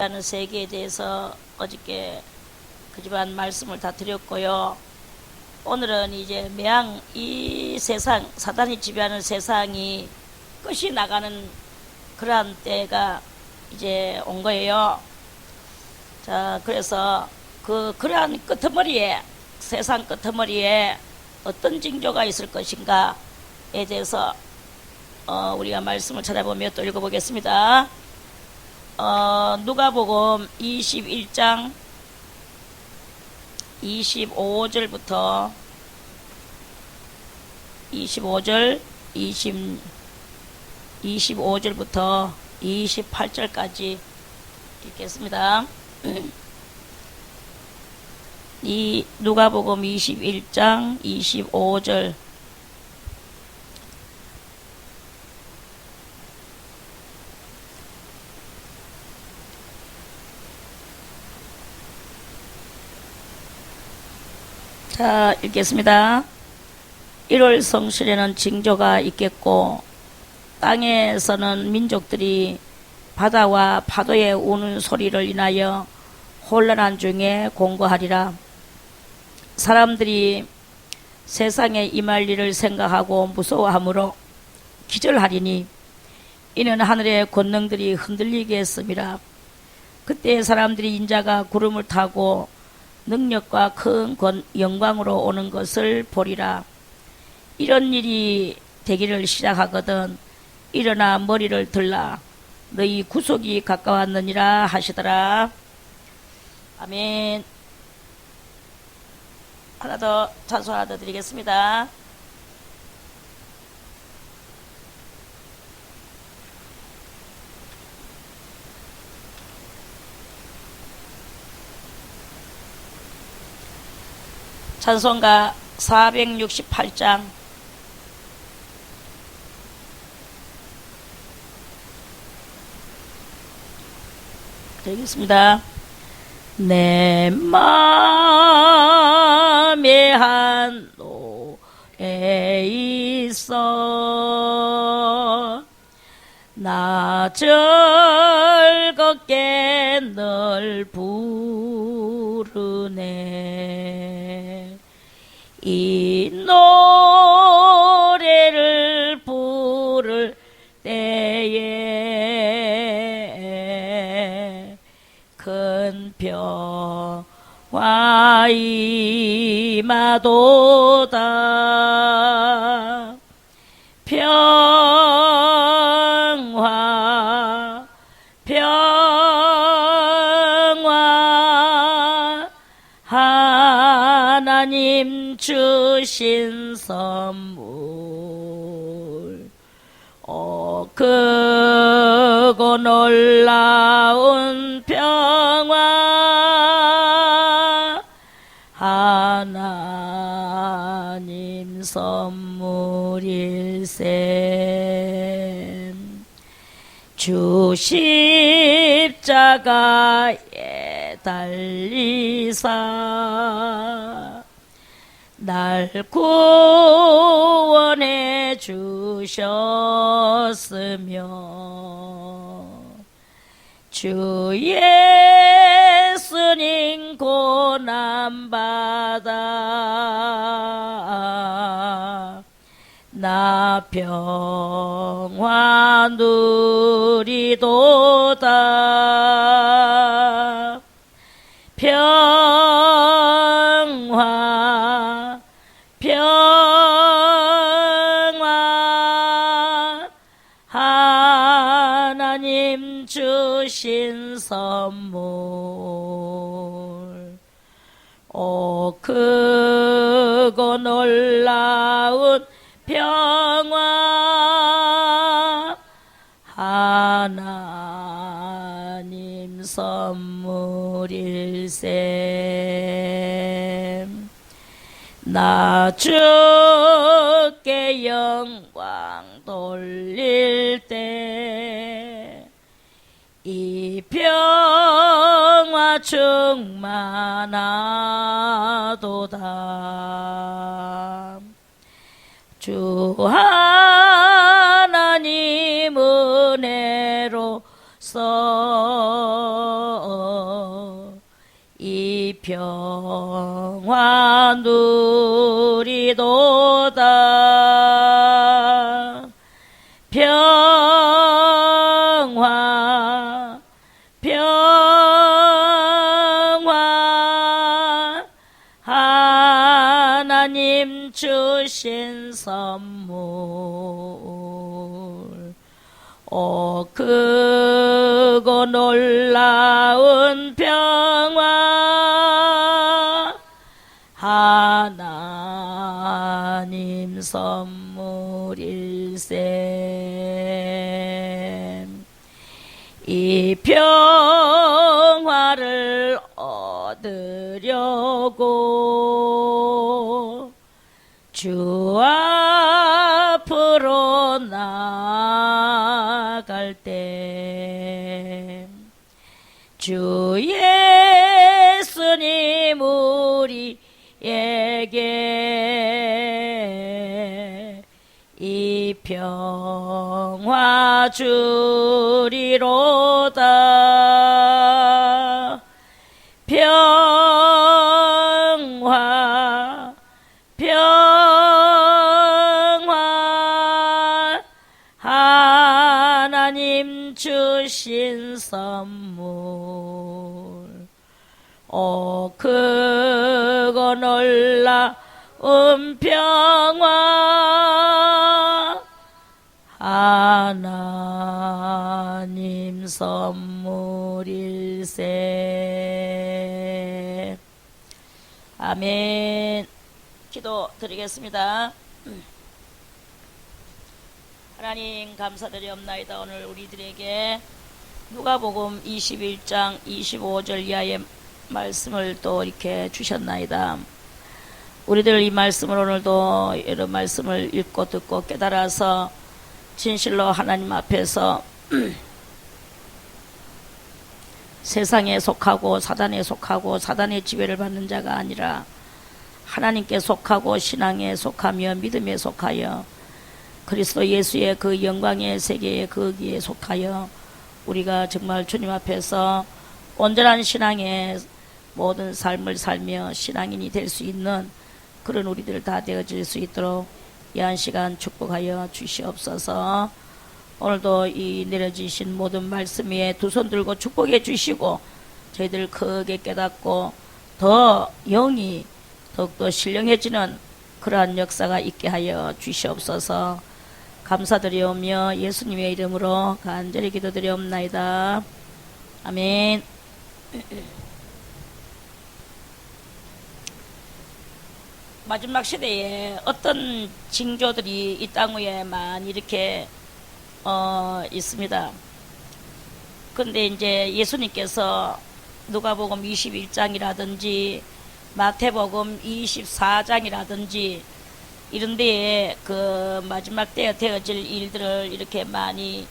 라는 세계에 대해서 어저께 그지만 말씀을 다 드렸고요. 오늘은 이제 매양 이 세상, 사단이 지배하는 세상이 끝이 나가는 그러한 때가 이제 온 거예요. 자, 그래서 그러한 끄트머리에, 세상 끄트머리에 어떤 징조가 있을 것인가에 대해서 우리가 말씀을 찾아보며 또 읽어보겠습니다. 누가복음 21장 25절부터 25절부터 28절까지 읽겠습니다. 이 누가복음 21장 25절. 자, 읽겠습니다. 1월 성실에는 징조가 있겠고 땅에서는 민족들이 바다와 파도의 우는 소리를 인하여 혼란한 중에 공고하리라. 사람들이 세상에 임할 일을 생각하고 무서워하므로 기절하리니 이는 하늘의 권능들이 흔들리게 했음이라. 그때 사람들이 인자가 구름을 타고 능력과 큰 영광으로 오는 것을 보리라. 이런 일이 되기를 시작하거든 일어나 머리를 들라. 너희 구속이 가까웠느니라 하시더라. 아멘. 하나 더, 찬송 하나 더 드리겠습니다. 찬송가 468장. 드리겠습니다. 내 맘에 한 노래 있어 나 즐겁게 널 부르네. 이 노래를 부를 때에 큰 평화 임하도다. 평화 하나님 주신 선물 크고 놀라운 평화 하나님 선물일세. 주 십자가에 달리사 날 구원해 주셨으며 주 예수님 고난받아 나 평화 누리도다. 평화 하나님 주신 선물 크고 놀라운 평화 하나님 선물일세. 나 주께 영광 돌릴 때 이 평화 충만하도다. 주 하나님 은혜로서 평화 누리도다. 평화 평화 하나님 주신 선물. 크고 놀라운 평화 하나님 선물일세. 이 평화를 얻으려고 주 앞으로 나갈 때 주 예수님 우리에게 이 평화 주리로다. 평화 평화 하나님 주신 선물. 크고 놀라운 평화 하나님 선물일세. 아멘. 기도 드리겠습니다. 하나님 감사드리옵나이다. 오늘 우리들에게 누가복음 21장 25절 이하의 말씀을 또 이렇게 주셨나이다. 우리들 이 말씀을 오늘도 여러 말씀을 읽고 듣고 깨달아서 진실로 하나님 앞에서 세상에 속하고 사단에 속하고 사단의 지배를 받는 자가 아니라 하나님께 속하고 신앙에 속하며 믿음에 속하여 그리스도 예수의 그 영광의 세계의 거기에 속하여 우리가 정말 주님 앞에서 온전한 신앙의 모든 삶을 살며 신앙인이 될 수 있는 그런 우리들 다 되어질 수 있도록 이 한 시간 축복하여 주시옵소서. 오늘도 이 내려주신 모든 말씀 위에 두 손 들고 축복해 주시고 저희들 크게 깨닫고 더 영이 더욱더 신령해지는 그러한 역사가 있게 하여 주시옵소서. 감사드리오며 예수님의 이름으로 간절히 기도드리옵나이다. 아멘. 마지막 시대에 어떤 징조들이 이 땅 위에 많이 이렇게 있습니다. 근데 이제 예수님께서 누가복음 21장이라든지 마태복음 24장이라든지 이런 데에 그 마지막 때에 되어질 일들을 이렇게 많이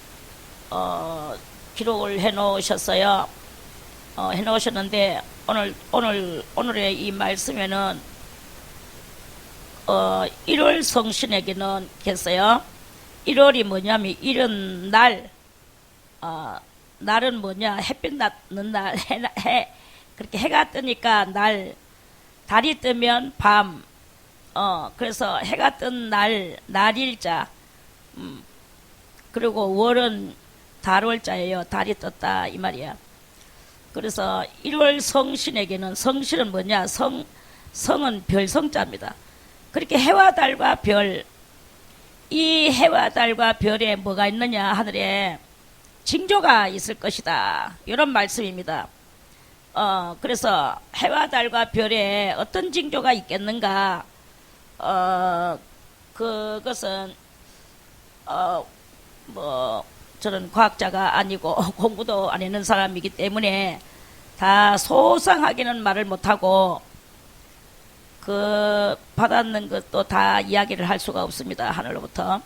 기록을 해 놓으셨어요. 해 놓으셨는데 오늘의 이 말씀에는 1월 성신에게는 겠어요. 1월이 뭐냐면 이런 날, 날은 뭐냐, 햇빛 나는 날, 그렇게 해가 뜨니까 날, 달이 뜨면 밤, 그래서 해가 뜬 날, 날일자, 그리고 월은 달월자예요. 달이 떴다, 이 말이야. 그래서 1월 성신에게는, 성신은 뭐냐, 성은 별성자입니다. 그렇게 해와 달과 별, 이 해와 달과 별에 뭐가 있느냐, 하늘에 징조가 있을 것이다, 이런 말씀입니다. 그래서 해와 달과 별에 어떤 징조가 있겠는가, 그것은 저는 과학자가 아니고 공부도 안 했는 사람이기 때문에 다 소상하게는 말을 못하고 받았는 것도 다 이야기를 할 수가 없습니다. 하늘로부터.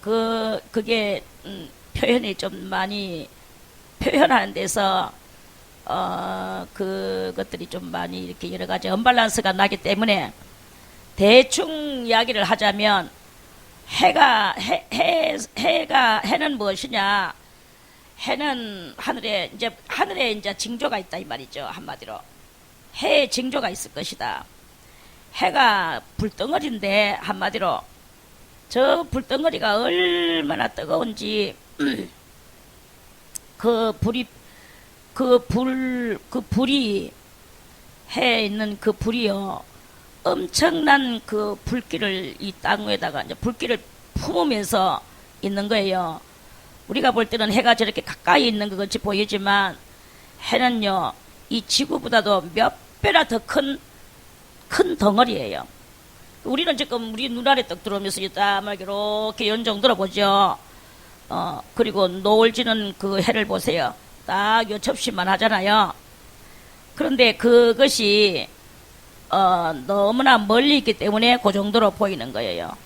그게 표현이 좀 많이 표현하는 데서 그것들이 좀 많이 이렇게 여러 가지 언밸런스가 나기 때문에 대충 이야기를 하자면 해는 무엇이냐? 해는 하늘에 이제 징조가 있다 이 말이죠. 한마디로. 해의 징조가 있을 것이다. 해가 불덩어리인데 한마디로 저 불덩어리가 얼마나 뜨거운지 그 불이 해에 있는 그 불이요 엄청난 그 불길을 이 땅 위에다가 이제 불길을 품으면서 있는 거예요. 우리가 볼 때는 해가 저렇게 가까이 있는 것 같이 보이지만 해는요 이 지구보다도 몇 배나 더 큰 덩어리예요. 우리는 지금 우리 눈알에 떡 들어오면서 딱 이렇게 연정 들어보죠. 그리고 노을 지는 그 해를 보세요. 딱 요 접시만 하잖아요. 그런데 그것이 너무나 멀리 있기 때문에 그 정도로 보이는 거예요.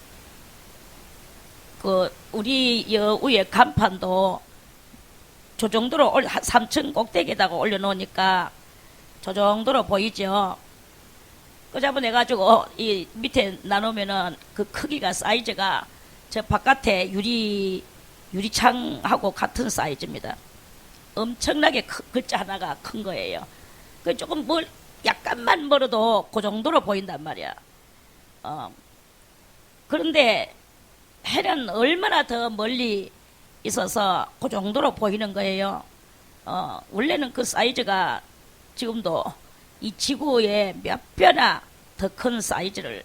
우리 여 위에 간판도 저 정도로 3층 꼭대기에다가 올려놓으니까 저 정도로 보이죠. 그 잡아내가지고 이 밑에 나누면은 그 크기가 사이즈가 저 바깥에 유리창하고 같은 사이즈입니다. 엄청나게 글자 하나가 큰 거예요. 그 조금 약간만 멀어도 그 정도로 보인단 말이야. 그런데 해는 얼마나 더 멀리 있어서 그 정도로 보이는 거예요. 원래는 그 사이즈가 지금도 이 지구의 몇 배나 더 큰 사이즈를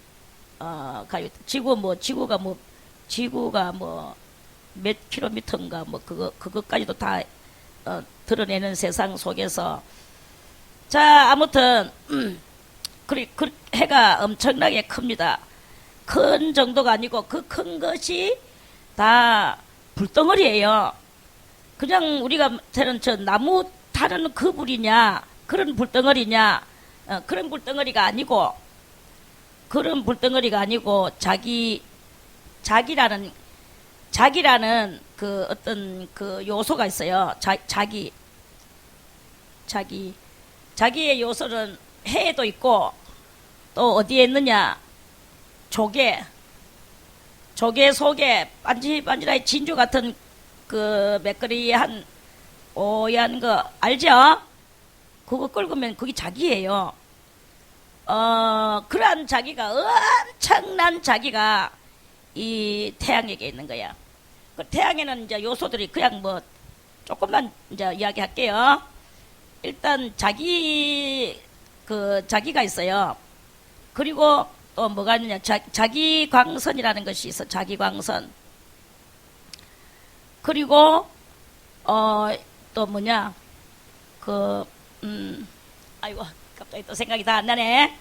가요. 지구가 몇 킬로미터인가 그것까지도 다 드러내는 세상 속에서 자 아무튼 그 해가 엄청나게 큽니다. 큰 정도가 아니고 그 큰 것이 다 불덩어리예요. 그냥 우리가 되는 저 나무 타는 그 불이냐 그런 불덩어리냐 그런 불덩어리가 아니고 자기라는 그 어떤 그 요소가 있어요. 자기의 요소는 해에도 있고 또 어디에 있느냐 조개 속에 반질반질하게 진주 같은 그 맥거리한 오얀 거 알죠? 그거 끓으면 그게 자기예요. 그러한 자기가 엄청난 자기가 이 태양에게 있는 거야. 그 태양에는 이제 요소들이 그냥 조금만 이제 이야기할게요. 일단 자기가 있어요. 그리고 또 뭐가 있느냐 자기광선이라는 것이 있어. 자기광선. 그리고 또 뭐냐 아이고 갑자기 또 생각이 다 안 나네.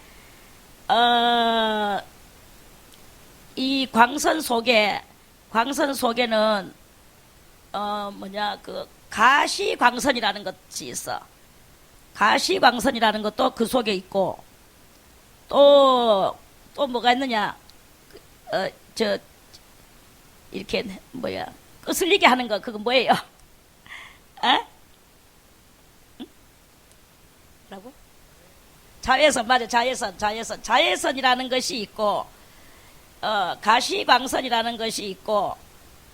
이 광선 속에는 가시광선이라는 것이 있어. 가시광선이라는 것도 그 속에 있고 또 뭐가 있느냐 이렇게 거슬리게 하는 거 그거 뭐예요? 라고? 자외선 맞아. 자외선이라는 것이 있고 가시광선이라는 것이 있고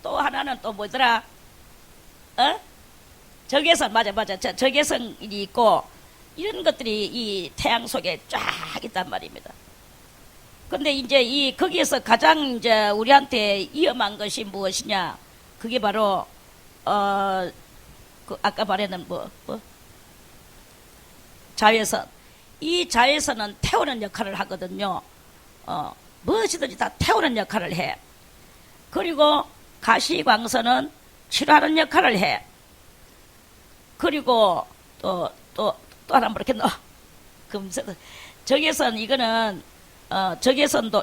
또 하나는 또 뭐더라? 적외선 맞아. 적외선이 있고 이런 것들이 이 태양 속에 쫙 있단 말입니다. 근데 이제 거기에서 가장 이제 우리한테 위험한 것이 무엇이냐? 그게 바로 아까 말했는 자외선. 이 자외선은 태우는 역할을 하거든요. 무엇이든지 다 태우는 역할을 해. 그리고 가시광선은 치료하는 역할을 해. 그리고 또 하나 이렇게 넣어. 적외선 이거는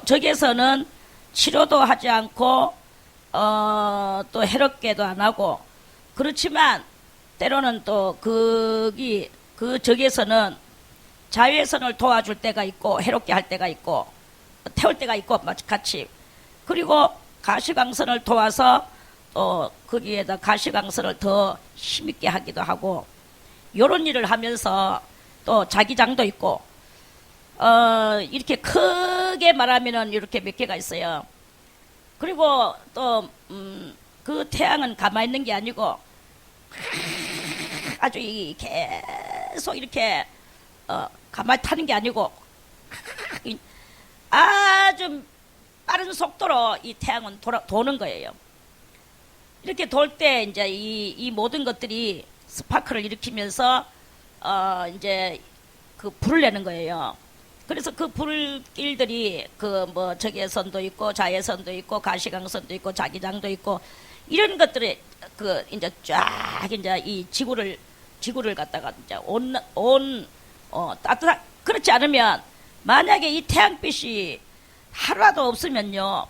적외선은 치료도 하지 않고 또 해롭게도 안 하고 그렇지만 때로는 또 그 적외선은 자외선을 도와줄 때가 있고 해롭게 할 때가 있고 태울 때가 있고 같이. 그리고 가시광선을 도와서 또 거기에다 가시광선을 더 힘있게 하기도 하고 요런 일을 하면서 또 자기장도 있고 이렇게 크게 말하면은 이렇게 몇 개가 있어요. 그리고 또 그 태양은 가만히 있는 게 아니고 아주 계속 이렇게 가만히 타는 게 아니고 아주 빠른 속도로 이 태양은 도는 거예요. 이렇게 돌 때 이제 이 모든 것들이 스파크를 일으키면서 이제 그 불을 내는 거예요. 그래서 그 불길들이 그 뭐 적외선도 있고 자외선도 있고 가시광선도 있고 자기장도 있고 이런 것들이 그 이제 쫙 이제 이 지구를 갖다가 이제 따뜻한 그렇지 않으면 만약에 이 태양빛이 하루라도 없으면요,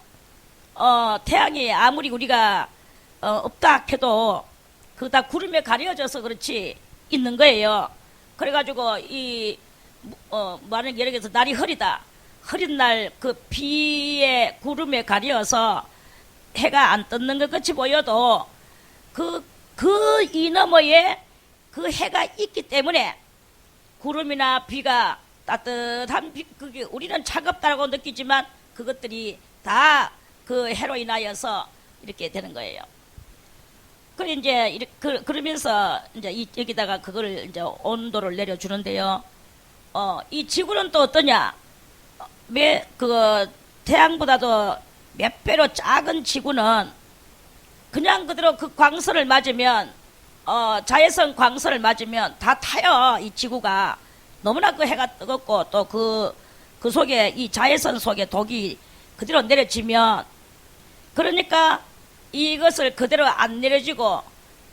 태양이 아무리 우리가 없다 해도 그 다 구름에 가려져서 그렇지 있는 거예요. 그래가지고 만약 예를 들어서 날이 흐린 날 그 비에 구름에 가려서 해가 안 떴는 것 같이 보여도 그 이 너머에 그 해가 있기 때문에 구름이나 비가 따뜻한 그게 우리는 차갑다고 느끼지만 그것들이 다 그 해로 인하여서 이렇게 되는 거예요. 그래 이제 그러면서 이제 여기다가 그거를 이제 온도를 내려주는데요. 이 지구는 또 어떠냐? 태양보다도 몇 배로 작은 지구는 그냥 그대로 그 광선을 맞으면, 자외선 광선을 맞으면 다 타요. 이 지구가. 너무나 그 해가 뜨겁고 또 그 속에 이 자외선 속에 독이 그대로 내려지면, 그러니까 이것을 그대로 안 내려지고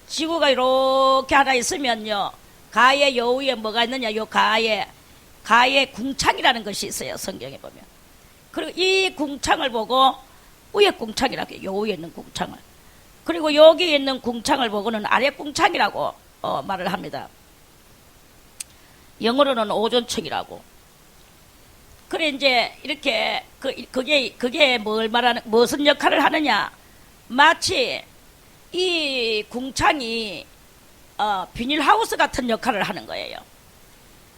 지구가 이렇게 하나 있으면요, 가의 여우에 뭐가 있느냐? 요 가의 궁창이라는 것이 있어요, 성경에 보면. 그리고 이 궁창을 보고 위에 궁창이라고 해요. 요 위에 있는 궁창을. 그리고 여기 있는 궁창을 보고는 아래 궁창이라고 말을 합니다. 영어로는 오존층이라고. 그래 이제 이렇게 그게 무슨 역할을 하느냐? 마치 이 궁창이 비닐하우스 같은 역할을 하는 거예요.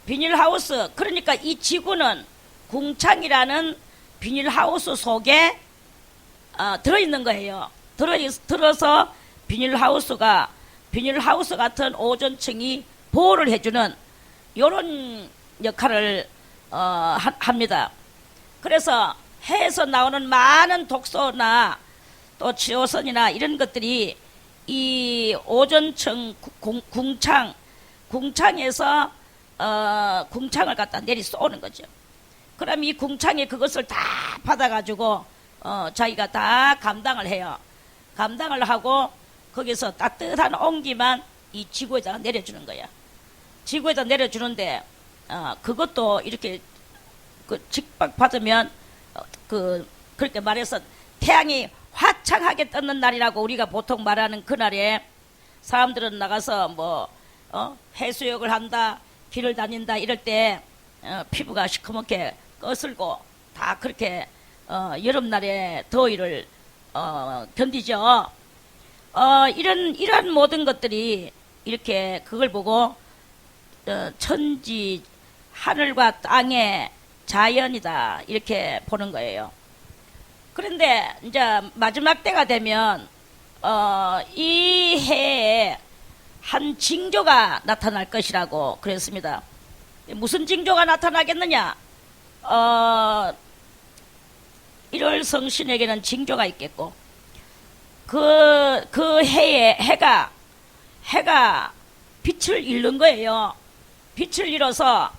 비닐하우스. 그러니까 이 지구는 궁창이라는 비닐하우스 속에 들어있는 거예요. 들어서 비닐하우스 같은 오존층이 보호를 해주는 이런 역할을 합니다. 그래서 해에서 나오는 많은 독소나 또 지오선이나 이런 것들이 이 오존층 궁창에서 궁창을 갖다 내리 쏘는 거죠. 그럼 이 궁창이 그것을 다 받아가지고 자기가 다 감당을 해요. 감당을 하고 거기서 따뜻한 온기만 이 지구에다가 내려주는 거야. 지구에다 내려주는데 그것도 이렇게 직박받으면 그렇게 말해서 태양이 화창하게 떴는 날이라고 우리가 보통 말하는 그날에 사람들은 나가서 해수욕을 한다, 길을 다닌다 이럴 때 피부가 시커멓게 거슬고 다 그렇게 여름날의 더위를 견디죠. 이런 모든 것들이 이렇게 그걸 보고 천지 하늘과 땅의 자연이다 이렇게 보는 거예요. 그런데 이제 마지막 때가 되면 이 해에 한 징조가 나타날 것이라고 그랬습니다. 무슨 징조가 나타나겠느냐? 1월 성신에게는 징조가 있겠고, 그 해에 해가 빛을 잃는 거예요. 빛을 잃어서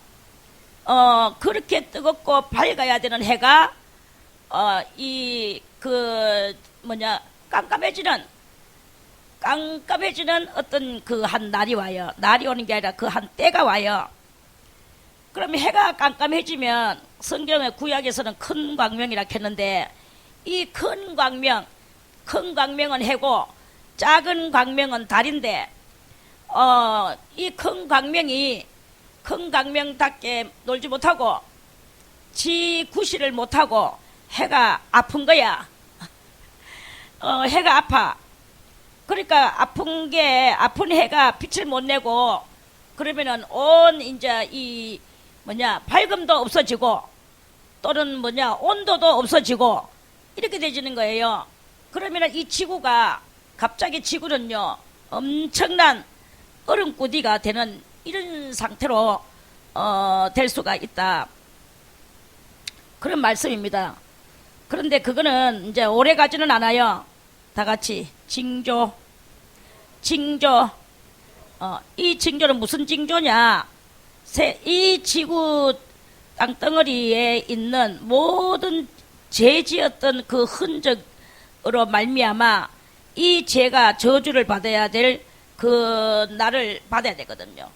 그렇게 뜨겁고 밝아야 되는 해가 깜깜해지는 어떤 그 한 날이 와요. 날이 오는 게 아니라 그 한 때가 와요. 그럼 해가 깜깜해지면 성경의 구약에서는 큰 광명이라 했는데, 이 큰 광명은 해고 작은 광명은 달인데, 이 큰 광명답게 놀지 못하고 지 구실을 못하고 해가 아픈 거야. 해가 아파. 그러니까 아픈 해가 빛을 못 내고, 그러면은 이제 밝음도 없어지고, 또는 온도도 없어지고, 이렇게 되지는 거예요. 그러면은 이 지구가, 갑자기 지구는요, 엄청난 얼음꾸디가 되는 이런 상태로 될 수가 있다. 그런 말씀입니다. 그런데 그거는 이제 오래 가지는 않아요. 다 같이 징조. 이 징조는 무슨 징조냐? 이 지구 땅덩어리에 있는 모든 죄 지었던 그 흔적으로 말미암아 이 죄가 저주를 받아야 될 그 날을 받아야 되거든요.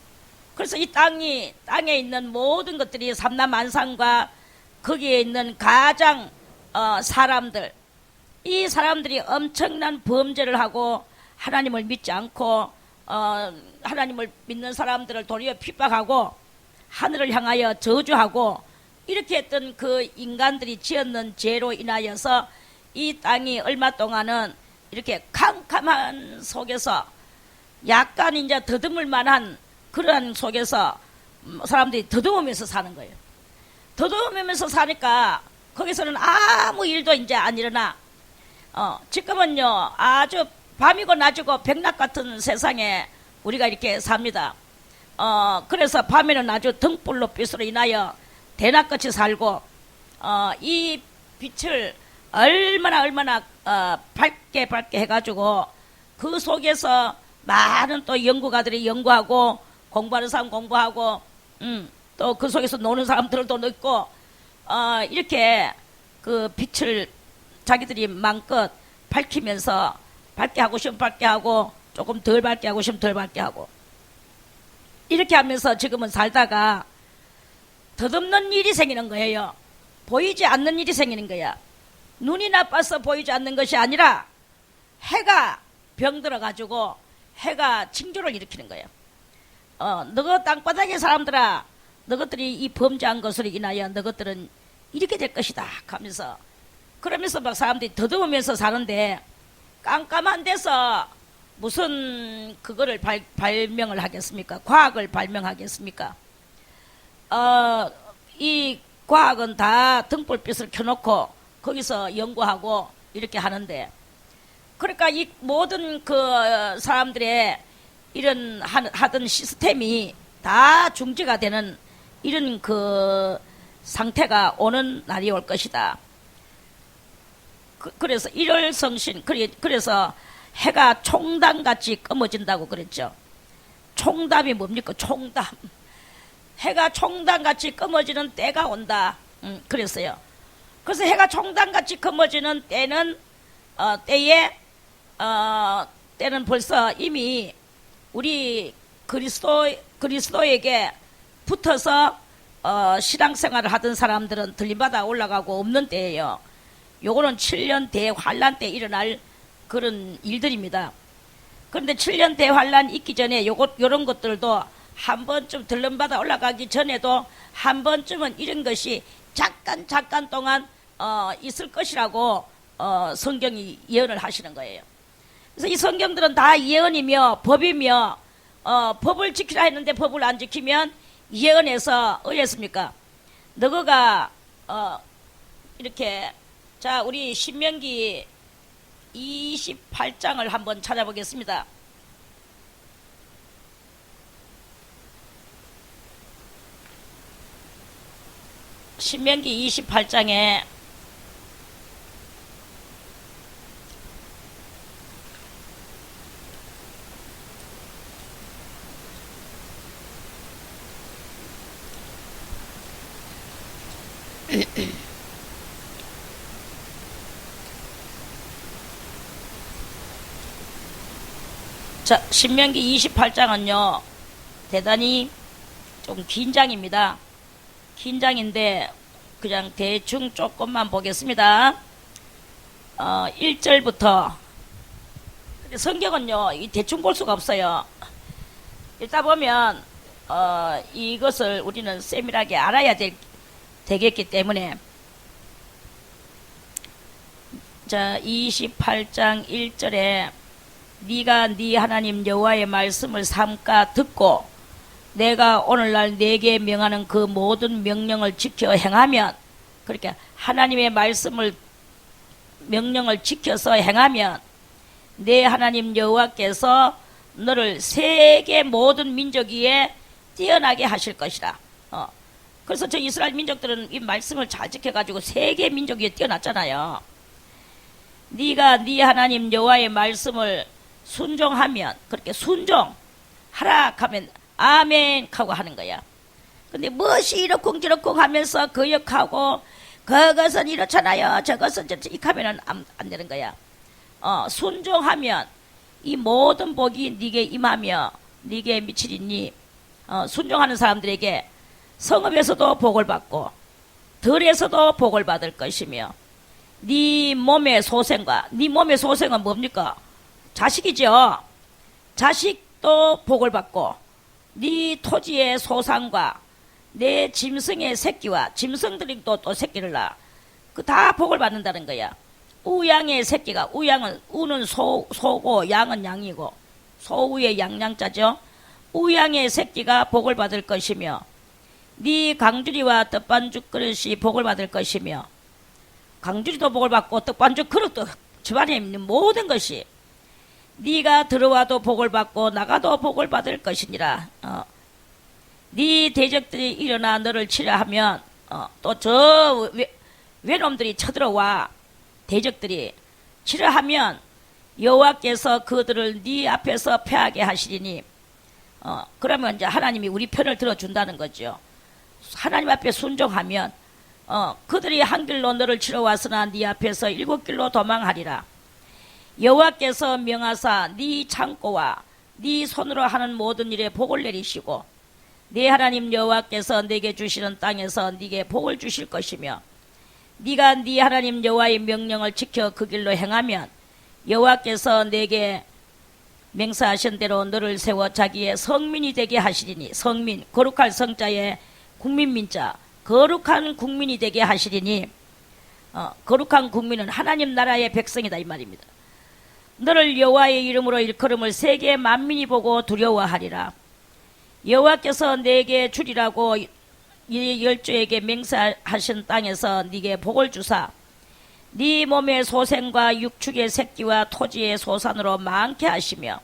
그래서 이 땅에 있는 모든 것들이 삼라만상과 거기에 있는 가장 사람들, 이 사람들이 엄청난 범죄를 하고 하나님을 믿지 않고 하나님을 믿는 사람들을 도리어 핍박하고 하늘을 향하여 저주하고 이렇게 했던 그 인간들이 지었는 죄로 인하여서 이 땅이 얼마 동안은 이렇게 캄캄한 속에서 약간 이제 더듬을 만한 그러한 속에서 사람들이 더듬으면서 사는 거예요. 더듬으면서 사니까 거기서는 아무 일도 이제 안 일어나. 지금은요 아주 밤이고 낮이고 백낮 같은 세상에 우리가 이렇게 삽니다. 그래서 밤에는 아주 등불로 빛으로 인하여 대낮같이 살고 이 빛을 얼마나 밝게 해가지고 그 속에서 많은 또 연구가들이 연구하고 공부하는 사람 공부하고 또 그 속에서 노는 사람들도 있고 이렇게 그 빛을 자기들이 마음껏 밝히면서 밝게 하고 싶으면 밝게 하고 조금 덜 밝게 하고 싶으면 덜 밝게 하고 이렇게 하면서 지금은 살다가 덧없는 일이 생기는 거예요. 보이지 않는 일이 생기는 거야. 눈이 나빠서 보이지 않는 것이 아니라 해가 병들어가지고 해가 징조를 일으키는 거예요. 너희 땅바닥의 사람들아, 너희들이 이 범죄한 것으로 인하여 너희들은 이렇게 될 것이다 하면서 그러면서 막 사람들이 더듬으면서 사는데 깜깜한 데서 무슨 그거를 발명을 하겠습니까? 과학을 발명하겠습니까? 이 과학은 다 등불빛을 켜놓고 거기서 연구하고 이렇게 하는데 그러니까 이 모든 그 사람들의 이런 하던 시스템이 다 중지가 되는 이런 그 상태가 오는 날이 올 것이다. 그래서 일월성신, 그래서 해가 총담같이 검어진다고 그랬죠. 총담이 뭡니까? 총담. 해가 총담같이 검어지는 때가 온다. 그랬어요. 그래서 해가 총담같이 검어지는 때는 때는 벌써 이미 우리 그리스도에게 붙어서 신앙생활을 하던 사람들은 들림받아 올라가고 없는 때예요. 요거는 7년 대환란 때 일어날 그런 일들입니다. 그런데 7년 대환란 있기 전에 요런 것들도 한 번쯤 들림받아 올라가기 전에도 한 번쯤은 이런 것이 잠깐 동안 있을 것이라고 성경이 예언을 하시는 거예요. 그래서 이 성경들은 다 예언이며 법이며 법을 지키라 했는데 법을 안 지키면 예언에서 어땠습니까? 너가 이렇게 자 우리 신명기 28장을 한번 찾아보겠습니다. 신명기 28장에 자, 신명기 28장은요 대단히 좀 긴 장입니다. 긴 장인데 그냥 대충 조금만 보겠습니다. 1절부터 성경은요 이 대충 볼 수가 없어요. 읽다 보면 이것을 우리는 세밀하게 알아야 되겠기 때문에 자 28장 1절에 네가 네 하나님 여호와의 말씀을 삼가 듣고 내가 오늘날 네게 명하는 그 모든 명령을 지켜 행하면 그렇게 하나님의 명령을 지켜서 행하면 네 하나님 여호와께서 너를 세계 모든 민족 위에 뛰어나게 하실 것이라. 그래서 저 이스라엘 민족들은 이 말씀을 잘 지켜가지고 세계 민족 위에 뛰어났잖아요. 네가 네 하나님 여호와의 말씀을 순종하면, 그렇게 순종하라 하면 아멘 하고 하는 거야. 근데 무엇이 이렇쿵 저렇쿵 하면서 거역하고 그것은 이렇잖아요, 저것은 이렇게 하면은 안 되는 거야. 순종하면 이 모든 복이 네게 임하며 네게 미치리니, 순종하는 사람들에게 성읍에서도 복을 받고 들에서도 복을 받을 것이며, 네 몸의 소생과, 네 몸의 소생은 뭡니까? 자식이죠. 자식도 복을 받고 네 토지의 소산과 내 짐승의 새끼와, 짐승들이 또 새끼를 낳아, 그 다 복을 받는다는 거야. 우양의 새끼가, 우양은, 우는 소고 양은 양이고 소우의 양양자죠. 우양의 새끼가 복을 받을 것이며 네 강주리와 떡반죽 그릇이 복을 받을 것이며, 강주리도 복을 받고 떡반죽 그릇도, 집안에 있는 모든 것이 네가 들어와도 복을 받고 나가도 복을 받을 것이니라. 네 대적들이 일어나 너를 치려 하면, 또 저 외놈들이 쳐들어와 대적들이 치려 하면 여호와께서 그들을 네 앞에서 패하게 하시리니, 그러면 이제 하나님이 우리 편을 들어준다는 거죠. 하나님 앞에 순종하면 그들이 한 길로 너를 치러 왔으나 네 앞에서 7길로 도망하리라. 여호와께서 명하사 네 창고와 네 손으로 하는 모든 일에 복을 내리시고 네 하나님 여호와께서 네게 주시는 땅에서 네게 복을 주실 것이며, 네가 네 하나님 여호와의 명령을 지켜 그 길로 행하면 여호와께서 네게 맹세하신 대로 너를 세워 자기의 성민이 되게 하시리니, 성민, 거룩할 성자에 국민민자, 거룩한 국민이 되게 하시리니, 거룩한 국민은 하나님 나라의 백성이다 이 말입니다. 너를 여호와의 이름으로 일컬음을 세계 만민이 보고 두려워하리라. 여호와께서 네게 주리라고 이 열조에게 맹세하신 땅에서 네게 복을 주사 네 몸의 소생과 육축의 새끼와 토지의 소산으로 많게 하시며,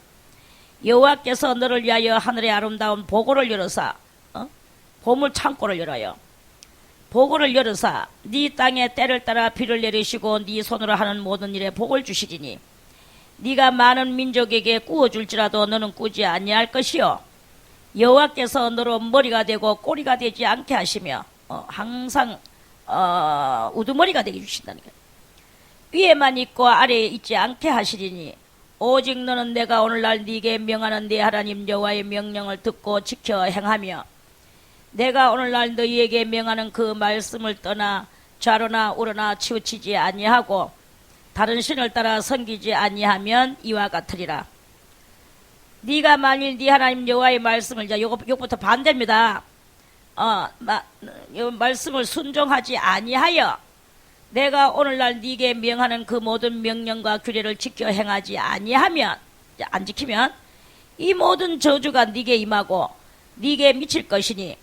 여호와께서 너를 위하여 하늘의 아름다운 보고를 열어사, 보물 창고를 열어요. 보고를 열어사 네 땅에 때를 따라 비를 내리시고 네 손으로 하는 모든 일에 복을 주시리니, 네가 많은 민족에게 꾸어줄지라도 너는 꾸지 아니할 것이요, 여호와께서 너로 머리가 되고 꼬리가 되지 않게 하시며 항상 우두머리가 되게 주신다는 거예요. 위에만 있고 아래에 있지 않게 하시리니, 오직 너는 내가 오늘날 네게 명하는 네 하나님 여호와의 명령을 듣고 지켜 행하며, 내가 오늘날 너희에게 명하는 그 말씀을 떠나 좌로나 우로나 치우치지 아니하고 다른 신을 따라 섬기지 아니하면 이와 같으리라. 네가 만일 네 하나님 여호와의 말씀을, 이제 요것부터 반대입니다. 요 말씀을 순종하지 아니하여 내가 오늘날 네게 명하는 그 모든 명령과 규례를 지켜 행하지 아니하면, 안 지키면 이 모든 저주가 네게 임하고 네게 미칠 것이니,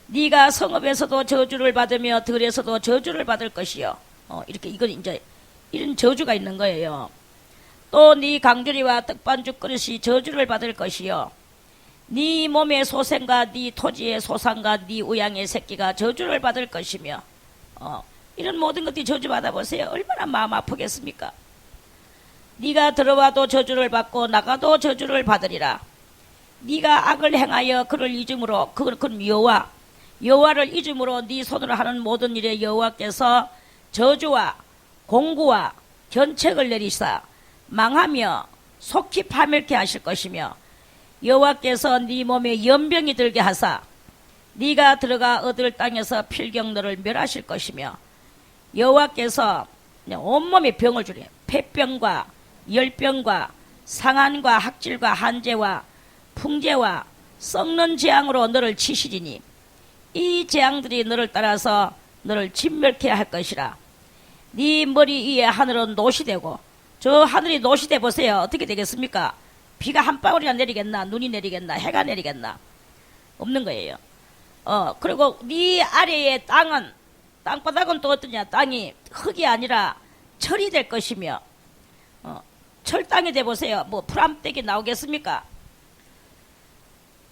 네가 성읍에서도 저주를 받으며 들에서도 저주를 받을 것이요. 이렇게 이건 이제 이런 저주가 있는 거예요. 또 네 강주리와 떡반죽 그릇이 저주를 받을 것이요, 네 몸의 소생과 네 토지의 소산과 네 우양의 새끼가 저주를 받을 것이며, 이런 모든 것들이 저주 받아보세요. 얼마나 마음 아프겠습니까? 네가 들어와도 저주를 받고 나가도 저주를 받으리라. 네가 악을 행하여 그를 잊음으로, 그건 여호와를 잊음으로 네 손으로 하는 모든 일에 여호와께서 저주와 공구와 견책을 내리사 망하며 속히 파멸케 하실 것이며, 여호와께서 네 몸에 연병이 들게 하사 네가 들어가 얻을 땅에서 필경 너를 멸하실 것이며, 여호와께서 온몸에 병을 주리, 폐병과 열병과 상한과 학질과 한재와 풍재와 썩는 재앙으로 너를 치시리니, 이 재앙들이 너를 따라서 너를 진멸케 할 것이라. 네 머리 위에 하늘은 노시 되고, 저 하늘이 노시 돼 보세요. 어떻게 되겠습니까? 비가 한 방울이나 내리겠나, 눈이 내리겠나, 해가 내리겠나, 없는 거예요. 그리고 네 아래의 땅바닥은 또 어떠냐, 땅이 흙이 아니라 철이 될 것이며, 철땅이 돼 보세요. 뭐 풀암떼기 나오겠습니까?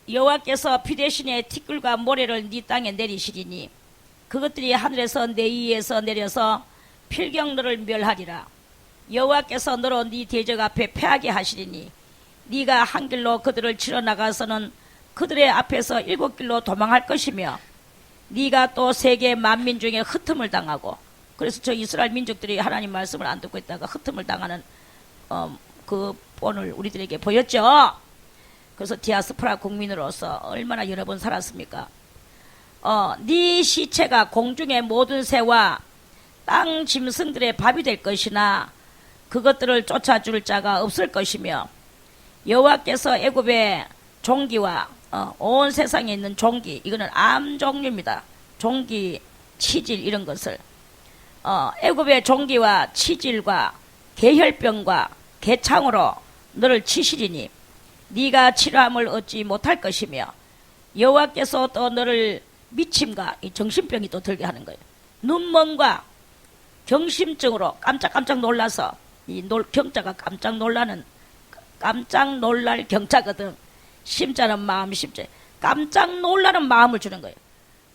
여호와께서 피 대신에 티끌과 모래를 네 땅에 내리시리니 그것들이 하늘에서 내 위에서 내려서 필경 너를 멸하리라. 여호와께서 너로 네 대적 앞에 패하게 하시리니 네가 한 길로 그들을 치러 나가서는 그들의 앞에서 7길로 도망할 것이며 네가 또 세계 만민 중에 흩음을 당하고, 그래서 저 이스라엘 민족들이 하나님 말씀을 안 듣고 있다가 흩음을 당하는 그 본을 우리들에게 보였죠. 그래서 디아스포라 국민으로서 얼마나 여러 번 살았습니까? 네 시체가 공중의 모든 새와 땅 짐승들의 밥이 될 것이나 그것들을 쫓아줄 자가 없을 것이며 여호와께서 애굽의 종기와 온 세상에 있는 종기, 이거는 암 종류입니다. 종기, 치질 이런 것을 애굽의 종기와 치질과 계혈병과 개창으로 너를 치시리니 네가 치료함을 얻지 못할 것이며 여호와께서 또 너를 미침과 이 정신병이 또 들게 하는 거예요. 눈먼과 경심증으로 깜짝깜짝 놀라서 경자가 깜짝 놀랄 경자거든. 심자는 마음 심자. 깜짝 놀라는 마음을 주는 거예요.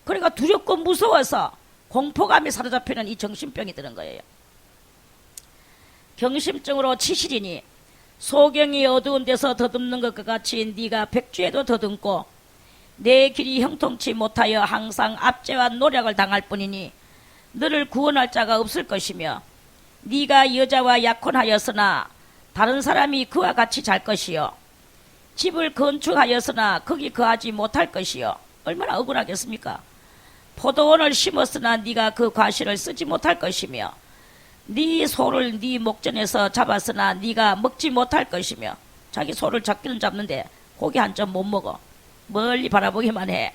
그러니까 두렵고 무서워서 공포감에 사로잡히는 이 정신병이 드는 거예요. 경심증으로 치시리니 소경이 어두운 데서 더듬는 것과 같이 네가 백주에도 더듬고 내 길이 형통치 못하여 항상 압제와 노력을 당할 뿐이니 너를 구원할 자가 없을 것이며 네가 여자와 약혼하였으나 다른 사람이 그와 같이 잘 것이요 집을 건축하였으나 거기 거하지 못할 것이요. 얼마나 억울하겠습니까? 포도원을 심었으나 네가 그 과실을 쓰지 못할 것이며 네 소를 네 목전에서 잡았으나 네가 먹지 못할 것이며, 자기 소를 잡기는 잡는데 고기 한 점 못 먹어. 멀리 바라보기만 해.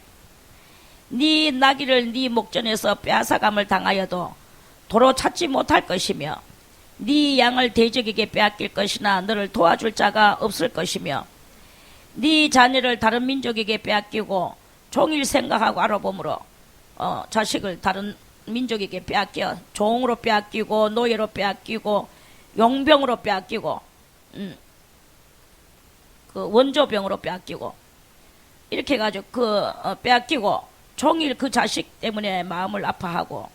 네 나귀를 네 목전에서 빼앗아감을 당하여도 도로 찾지 못할 것이며 네 양을 대적에게 빼앗길 것이나 너를 도와줄 자가 없을 것이며 네 자녀를 다른 민족에게 빼앗기고 종일 생각하고 알아보므로 자식을 다른 민족에게 빼앗겨 종으로 빼앗기고 노예로 빼앗기고 용병으로 빼앗기고 그 원조병으로 빼앗기고 이렇게 해가지고 빼앗기고 종일 그 자식 때문에 마음을 아파하고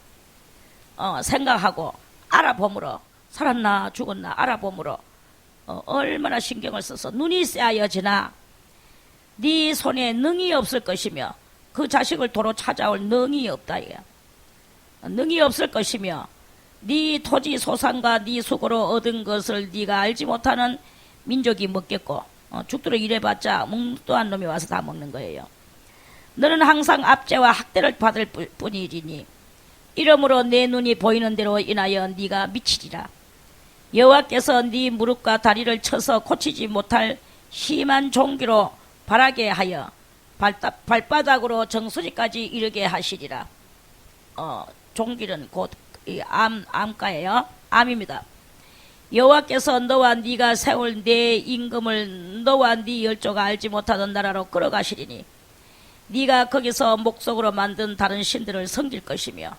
생각하고 알아보므로 살았나 죽었나 알아보므로 얼마나 신경을 써서 눈이 쎄하여지나 네 손에 능이 없을 것이며 그 자식을 도로 찾아올 능이 없다 이거야. 능이 없을 것이며 네 토지 소산과 네 수고로 얻은 것을 네가 알지 못하는 민족이 먹겠고 죽도록 일해봤자 뭉뚱한 놈이 와서 다 먹는 거예요. 너는 항상 압제와 학대를 받을 뿐이리니 이러므로 내 눈이 보이는 대로 인하여 네가 미치리라. 여호와께서 네 무릎과 다리를 쳐서 고치지 못할 심한 종기로 바라게 하여 발바닥으로 정수리까지 이르게 하시리라. 종기는 곧 암가예요. 암입니다. 여호와께서 너와 네가 세울 내 임금을 너와 네 열조가 알지 못하던 나라로 끌어가시리니 네가 거기서 목석으로 만든 다른 신들을 섬길 것이며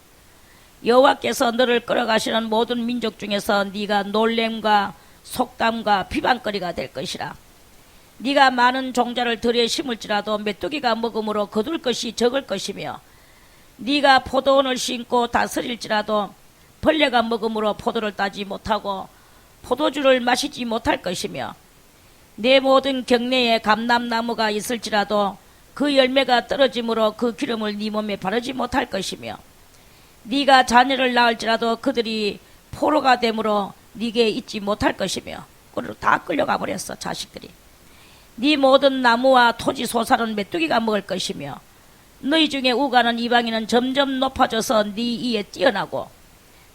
여호와께서 너를 끌어가시는 모든 민족 중에서 네가 놀램과 속담과 비방거리가 될 것이라. 네가 많은 종자를 들에 심을지라도 메뚜기가 먹음으로 거둘 것이 적을 것이며 네가 포도원을 심고 다스릴지라도 벌레가 먹음으로 포도를 따지 못하고 포도주를 마시지 못할 것이며 내 모든 경내에 감람나무가 있을지라도 그 열매가 떨어짐으로 그 기름을 네 몸에 바르지 못할 것이며 네가 자녀를 낳을지라도 그들이 포로가 되므로 네게 있지 못할 것이며 다 끌려가 버렸어. 자식들이. 네 모든 나무와 토지 소산은 메뚜기가 먹을 것이며 너희 중에 우가는 이방인은 점점 높아져서 네 이에 뛰어나고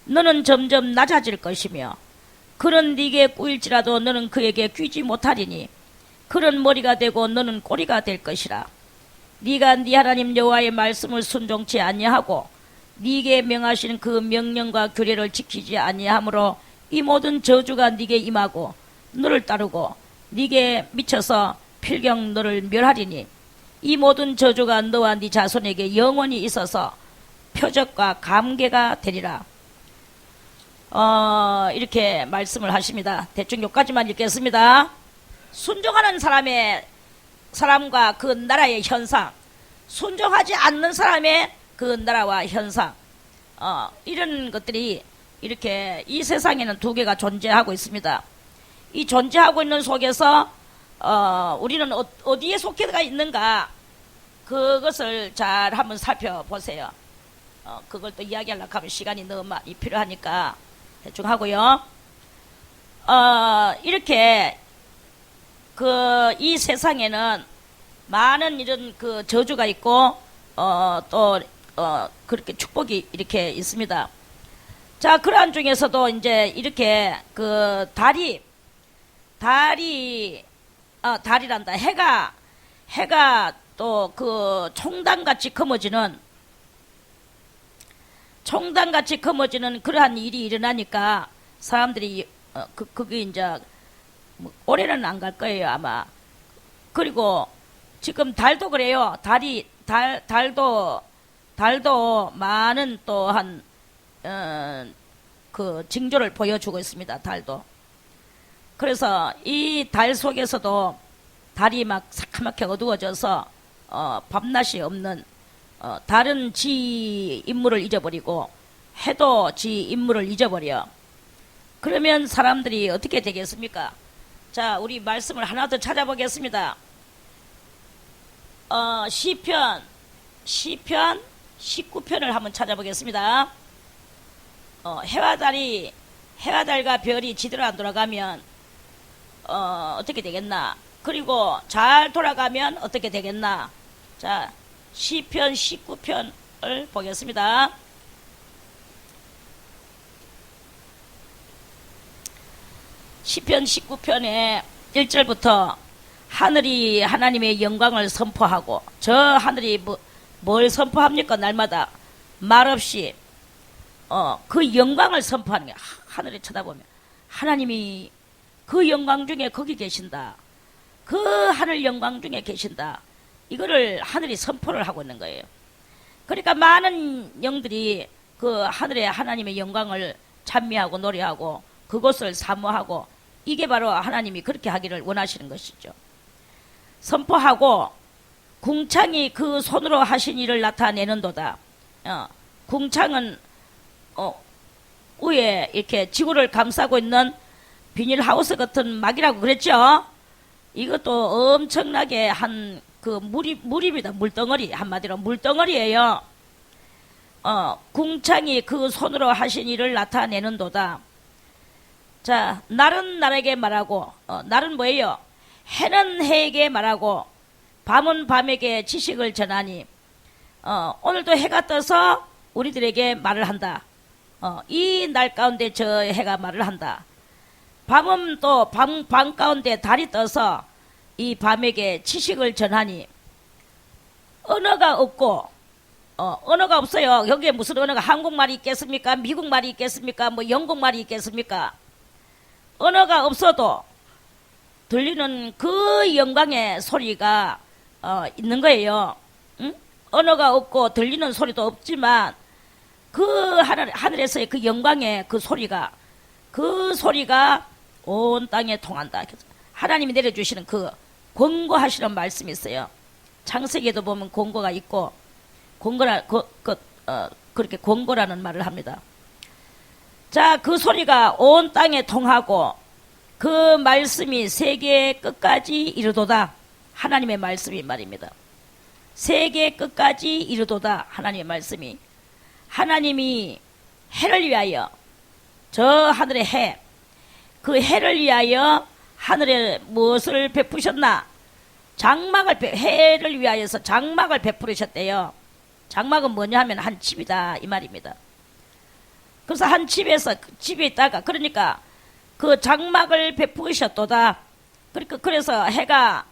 너는 점점 낮아질 것이며 그는 네게 꾸일지라도 너는 그에게 귀지 못하리니 그는 머리가 되고 너는 꼬리가 될 것이라. 네가 네 하나님 여호와의 말씀을 순종치 아니하고 네게 명하신 그 명령과 규례를 지키지 아니하므로 이 모든 저주가 네게 임하고 너를 따르고 네게 미쳐서 필경 너를 멸하리니 이 모든 저주가 너와 네 자손에게 영원히 있어서 표적과 감개가 되리라. 이렇게 말씀을 하십니다. 대충 여기까지만 읽겠습니다. 순종하는 사람의 사람과 그 나라의 현상, 순종하지 않는 사람의 그 나라와 현상, 이런 것들이 이렇게 이 세상에는 두 개가 존재하고 있습니다. 이 존재하고 있는 속에서 우리는 어디에 속해가 있는가, 그것을 잘 한번 살펴보세요. 그걸 또 이야기하려고 하면 시간이 너무 많이 필요하니까 대충 하고요. 이렇게 이 세상에는 많은 이런 그 저주가 있고 또 그렇게 축복이 이렇게 있습니다. 자, 그러한 중에서도 이제 이렇게 그 달이란다. 해가 또 그 총단같이 검어지는 그러한 일이 일어나니까 사람들이 그게 이제 뭐 올해는 안 갈 거예요, 아마. 그리고 지금 달도 그래요. 달도 많은 또한 그 징조를 보여주고 있습니다. 달도. 그래서 이 달 속에서도 달이 막 새카맣게 어두워져서 밤낮이 없는, 달은 지 임무를 잊어버리고 해도 지 임무를 잊어버려. 그러면 사람들이 어떻게 되겠습니까? 자, 우리 말씀을 하나 더 찾아보겠습니다. 시편 19편을 한번 찾아보겠습니다. 해와 달과 별이 지대로 안 돌아가면 어떻게 되겠나? 그리고 잘 돌아가면 어떻게 되겠나? 자, 시편 19편을 보겠습니다. 시편 19편의 1절부터 하늘이 하나님의 영광을 선포하고, 저 하늘이 뭘 선포합니까? 날마다 말없이 그 영광을 선포하는 게, 하늘에 쳐다보면 하나님이 그 영광 중에 거기 계신다, 그 하늘 영광 중에 계신다, 이거를 하늘이 선포를 하고 있는 거예요. 그러니까 많은 영들이 그 하늘의 하나님의 영광을 찬미하고 노래하고 그것을 사모하고, 이게 바로 하나님이 그렇게 하기를 원하시는 것이죠. 선포하고 궁창이 그 손으로 하신 일을 나타내는도다. 궁창은 위에 이렇게 지구를 감싸고 있는 비닐하우스 같은 막이라고 그랬죠. 이것도 엄청나게 한 그 물입니다. 물덩어리, 한마디로 물덩어리예요. 궁창이 그 손으로 하신 일을 나타내는도다. 자, 날은 날에게 말하고, 날은 뭐예요? 해는 해에게 말하고 밤은 밤에게 지식을 전하니, 오늘도 해가 떠서 우리들에게 말을 한다. 이 날 가운데 저 해가 말을 한다. 밤은 또 밤 가운데 달이 떠서 이 밤에게 지식을 전하니, 언어가 없고, 언어가 없어요. 여기에 무슨 언어가, 한국말이 있겠습니까? 미국말이 있겠습니까? 뭐 영국말이 있겠습니까? 언어가 없어도 들리는 그 영광의 소리가 있는 거예요. 응? 언어가 없고 들리는 소리도 없지만 그 하늘에서의 그 영광의 그 소리가 온 땅에 통한다. 하나님이 내려주시는 그 권고하시는 말씀이 있어요. 창세기에도 보면 권고가 있고, 그렇게 권고라는 말을 합니다. 자, 그 소리가 온 땅에 통하고 그 말씀이 세계 끝까지 이르도다. 하나님의 말씀이 말입니다. 세계 끝까지 이르도다. 하나님의 말씀이. 하나님이 해를 위하여, 저 하늘의 해, 그 해를 위하여 하늘에 무엇을 베푸셨나? 해를 위하여서 장막을 베푸르셨대요. 장막은 뭐냐 하면 한 집이다, 이 말입니다. 그래서 한 집에 있다가, 그러니까 그 장막을 베푸셨도다. 그래서 해가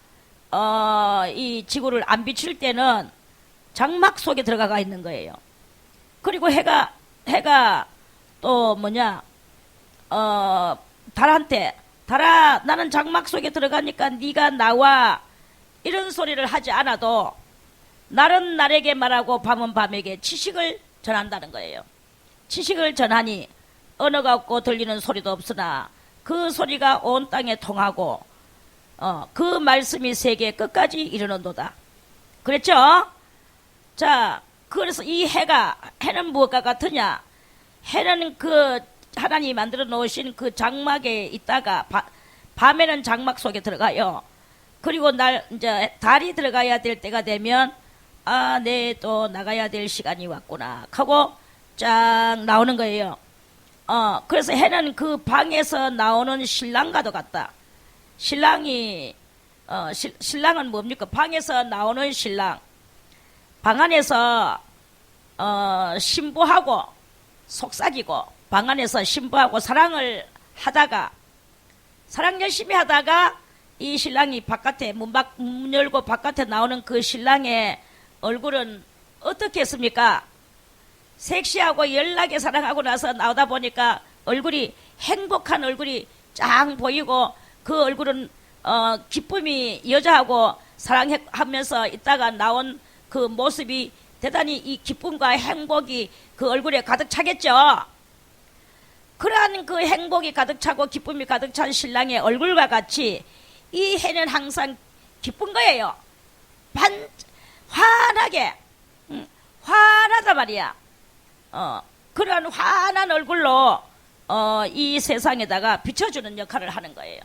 이 지구를 안 비칠 때는 장막 속에 들어가 있는 거예요. 그리고 해가 또 달한테, 달아, 나는 장막 속에 들어가니까 네가 나와, 이런 소리를 하지 않아도 날은 날에게 말하고 밤은 밤에게 지식을 전한다는 거예요. 지식을 전하니 언어가 없고 들리는 소리도 없으나 그 소리가 온 땅에 통하고 그 말씀이 세계 끝까지 이르는도다. 그랬죠? 자, 그래서 이 해는 무엇과 같으냐? 해는 그 하나님이 만들어 놓으신 그 장막에 있다가 밤에는 장막 속에 들어가요. 그리고 이제 달이 들어가야 될 때가 되면 또 나가야 될 시간이 왔구나 하고 쫙 나오는 거예요. 그래서 해는 그 방에서 나오는 신랑과도 같다. 신랑은 뭡니까? 방에서 나오는 신랑. 방 안에서 신부하고 속삭이고 방 안에서 신부하고 사랑 열심히 하다가 이 신랑이 바깥에 문 열고 바깥에 나오는 그 신랑의 얼굴은 어떻게 했습니까? 섹시하고 열나게 사랑하고 나서 나오다 보니까 행복한 얼굴이 쫙 보이고 그 얼굴은 기쁨이 여자하고 사랑하면서 있다가 나온 그 모습이 대단히 이 기쁨과 행복이 그 얼굴에 가득 차겠죠. 그러한 그 행복이 가득 차고 기쁨이 가득 찬 신랑의 얼굴과 같이 이 해는 항상 기쁜 거예요. 환하게 환하단 말이야. 그런 환한 얼굴로 이 세상에다가 비춰주는 역할을 하는 거예요.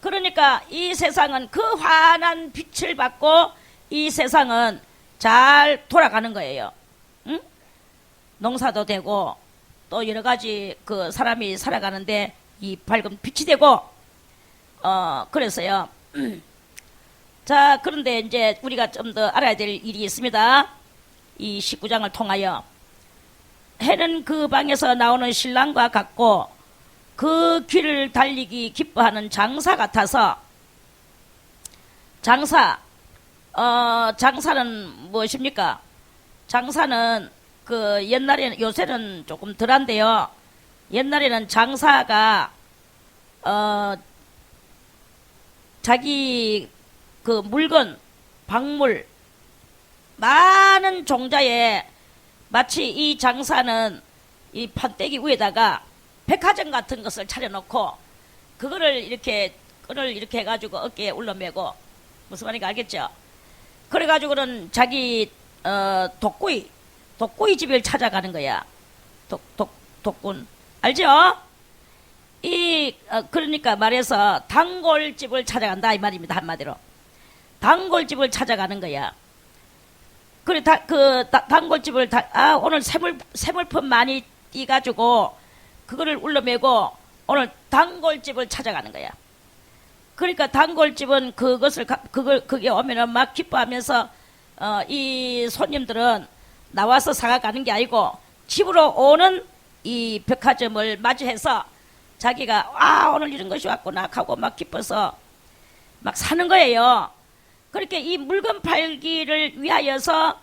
그러니까 이 세상은 그 환한 빛을 받고 이 세상은 잘 돌아가는 거예요. 응? 농사도 되고 또 여러 가지 그 사람이 살아가는데 이 밝은 빛이 되고 그래서요. 자, 그런데 이제 우리가 좀 더 알아야 될 일이 있습니다. 이 19장을 통하여 해는 그 방에서 나오는 신랑과 같고 그 길을 달리기 기뻐하는 장사 같아서 장사는 무엇입니까? 장사는 요새는 조금 덜한데요. 옛날에는 장사가 자기 그 물건, 박물 많은 종자에 마치 이 장사는 이 판때기 위에다가 백화점 같은 것을 차려놓고 그거를 이렇게 끈을 이렇게 해가지고 어깨에 올려매고 무슨 말인가 알겠죠? 그래가지고는 자기 독구이 집을 찾아가는 거야. 독군 알죠? 그러니까 말해서 단골집을 찾아간다 이 말입니다. 한마디로 단골집을 찾아가는 거야. 그래 단골집을 오늘 세물품 많이 띄가지고 그거를 울러매고 오늘 단골집을 찾아가는 거야. 그러니까 단골집은 그게 오면은 막 기뻐하면서 이 손님들은 나와서 사가가는 게 아니고 집으로 오는 이 백화점을 맞이해서 자기가 오늘 이런 것이 왔구나 하고 막 기뻐서 막 사는 거예요. 그렇게 이 물건 팔기를 위하여서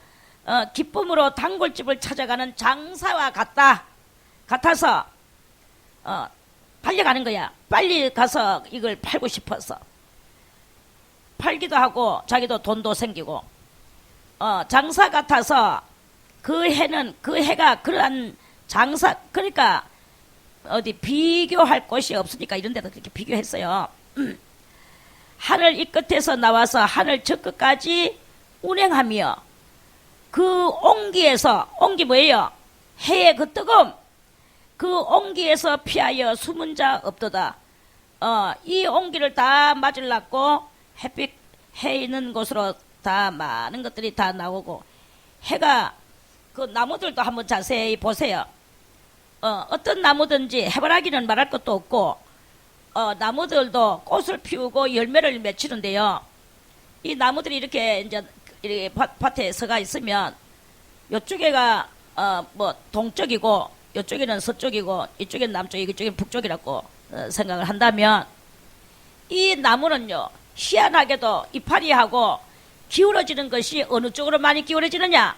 기쁨으로 단골집을 찾아가는 장사와 같아서 달려가는 거야. 빨리 가서 이걸 팔고 싶어서 팔기도 하고 자기도 돈도 생기고 장사 같아서 그 해가 그러한 장사 그러니까 어디 비교할 곳이 없으니까 이런 데도 그렇게 비교했어요. 하늘 이 끝에서 나와서 하늘 저 끝까지 운행하며 그 온기 뭐예요? 해의 그 뜨거움 그 온기에서 피하여 숨은 자 없도다. 이 온기를 다 맞으려고 햇빛 해 있는 곳으로 다 많은 것들이 다 나오고 해가 그 나무들도 한번 자세히 보세요. 어떤 나무든지 해바라기는 말할 것도 없고 나무들도 꽃을 피우고 열매를 맺히는데요. 이 나무들이 이렇게 밭에 서가 있으면 이쪽에가 뭐 동쪽이고 이쪽에는 서쪽이고 이쪽엔 남쪽이고 이쪽엔 북쪽이라고 생각을 한다면 이 나무는요 희한하게도 이파리하고 기울어지는 것이 어느 쪽으로 많이 기울어지느냐?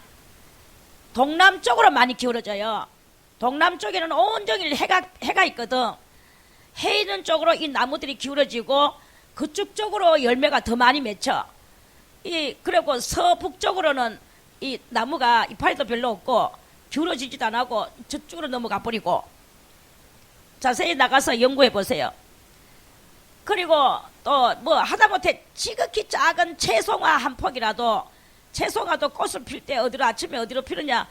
동남쪽으로 많이 기울어져요. 동남쪽에는 온종일 해가 있거든. 해 있는 쪽으로 이 나무들이 기울어지고 그쪽 쪽으로 열매가 더 많이 맺혀. 그리고 서북쪽으로는 이 나무가 이파리도 별로 없고 기울어지지도 안 하고 저쪽으로 넘어가 버리고. 자세히 나가서 연구해 보세요. 그리고 또 뭐 하다못해 지극히 작은 채송화 한 폭이라도, 채송화도 꽃을 필 때 어디로, 아침에 어디로 피느냐,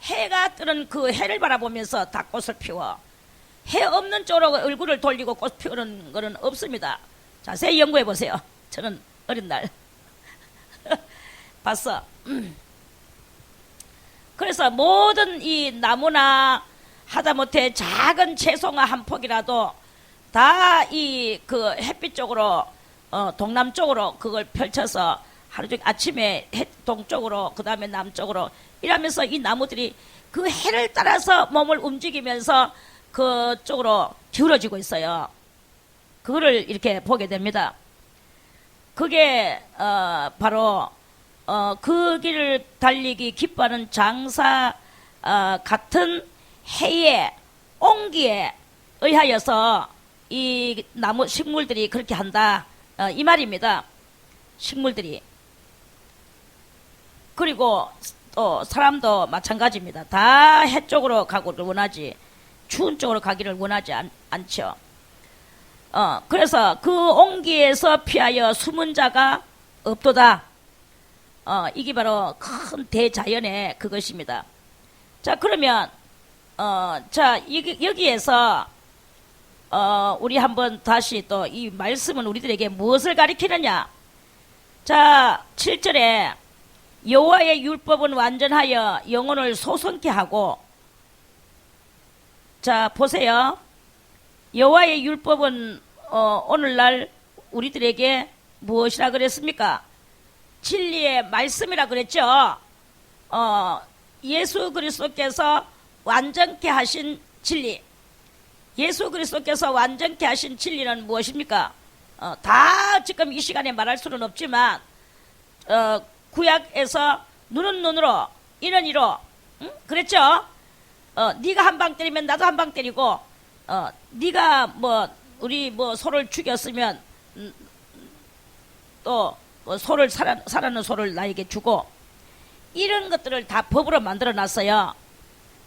해가 뜨는 그 해를 바라보면서 다 꽃을 피워. 해 없는 쪽으로 얼굴을 돌리고 꽃 피우는 거는 없습니다. 자세히 연구해 보세요. 저는 어린 날 봤어. 그래서 모든 이 나무나 하다못해 작은 채송화 한 폭이라도 다 이 그 햇빛 쪽으로, 동남쪽으로 그걸 펼쳐서 하루 종일 아침에 동쪽으로, 그 다음에 남쪽으로 이러면서 이 나무들이 그 해를 따라서 몸을 움직이면서 그쪽으로 기울어지고 있어요. 그거를 이렇게 보게 됩니다. 그게 바로 그 길을 달리기 기뻐하는 장사 같은 해의 온기에 의하여서 이 나무 식물들이 그렇게 한다, 이 말입니다. 식물들이. 그리고 또 사람도 마찬가지입니다. 다 해 쪽으로 가기를 원하지, 추운 쪽으로 가기를 원하지 않죠. 그래서 그 온기에서 피하여 숨은 자가 없도다. 이게 바로 큰 대자연의 그것입니다. 자, 그러면 자, 여기에서 우리 한번 다시 또 이 말씀은 우리들에게 무엇을 가리키느냐? 자, 7절에 여호와의 율법은 완전하여 영혼을 소성케 하고, 자, 보세요. 여호와의 율법은 오늘날 우리들에게 무엇이라 그랬습니까? 진리의 말씀이라 그랬죠. 예수 그리스도께서 완전케 하신 진리, 예수 그리스도께서 완전케 하신 진리는 무엇입니까? 다 지금 이 시간에 말할 수는 없지만 구약에서 눈은 눈으로, 이는 이로, 응? 그랬죠? 네가 한 방 때리면 나도 한 방 때리고, 네가 뭐 우리 뭐 소를 죽였으면 또 소를 살아는 소를 나에게 주고, 이런 것들을 다 법으로 만들어 놨어요.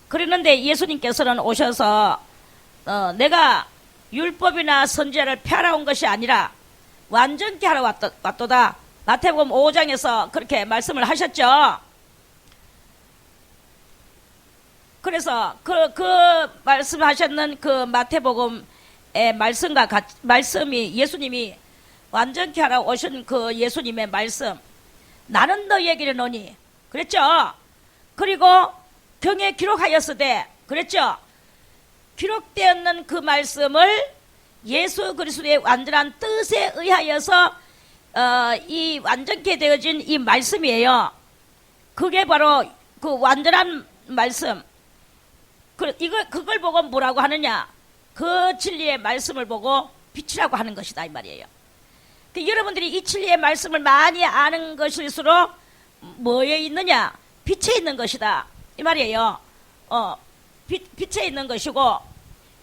그랬는데 예수님께서는 오셔서 내가 율법이나 선지자를 펴라온 것이 아니라 완전케 하러 왔도다. 마태복음 5장에서 그렇게 말씀을 하셨죠. 그래서 그 말씀하셨는 그 마태복음의 말씀과 같이, 말씀이 예수님이 완전케 하러 오신 그 예수님의 말씀, 나는 너희에게 이르노니, 그랬죠. 그리고 경에 기록하였으되, 그랬죠. 기록되었는 그 말씀을 예수 그리스도의 완전한 뜻에 의하여서 이 완전케 되어진 이 말씀이에요. 그게 바로 그 완전한 말씀. 그걸 보고 뭐라고 하느냐? 그 진리의 말씀을 보고 빛이라고 하는 것이다, 이 말이에요. 여러분들이 이 진리의 말씀을 많이 아는 것일수록 뭐에 있느냐? 빛에 있는 것이다, 이 말이에요. 빛에 있는 것이고,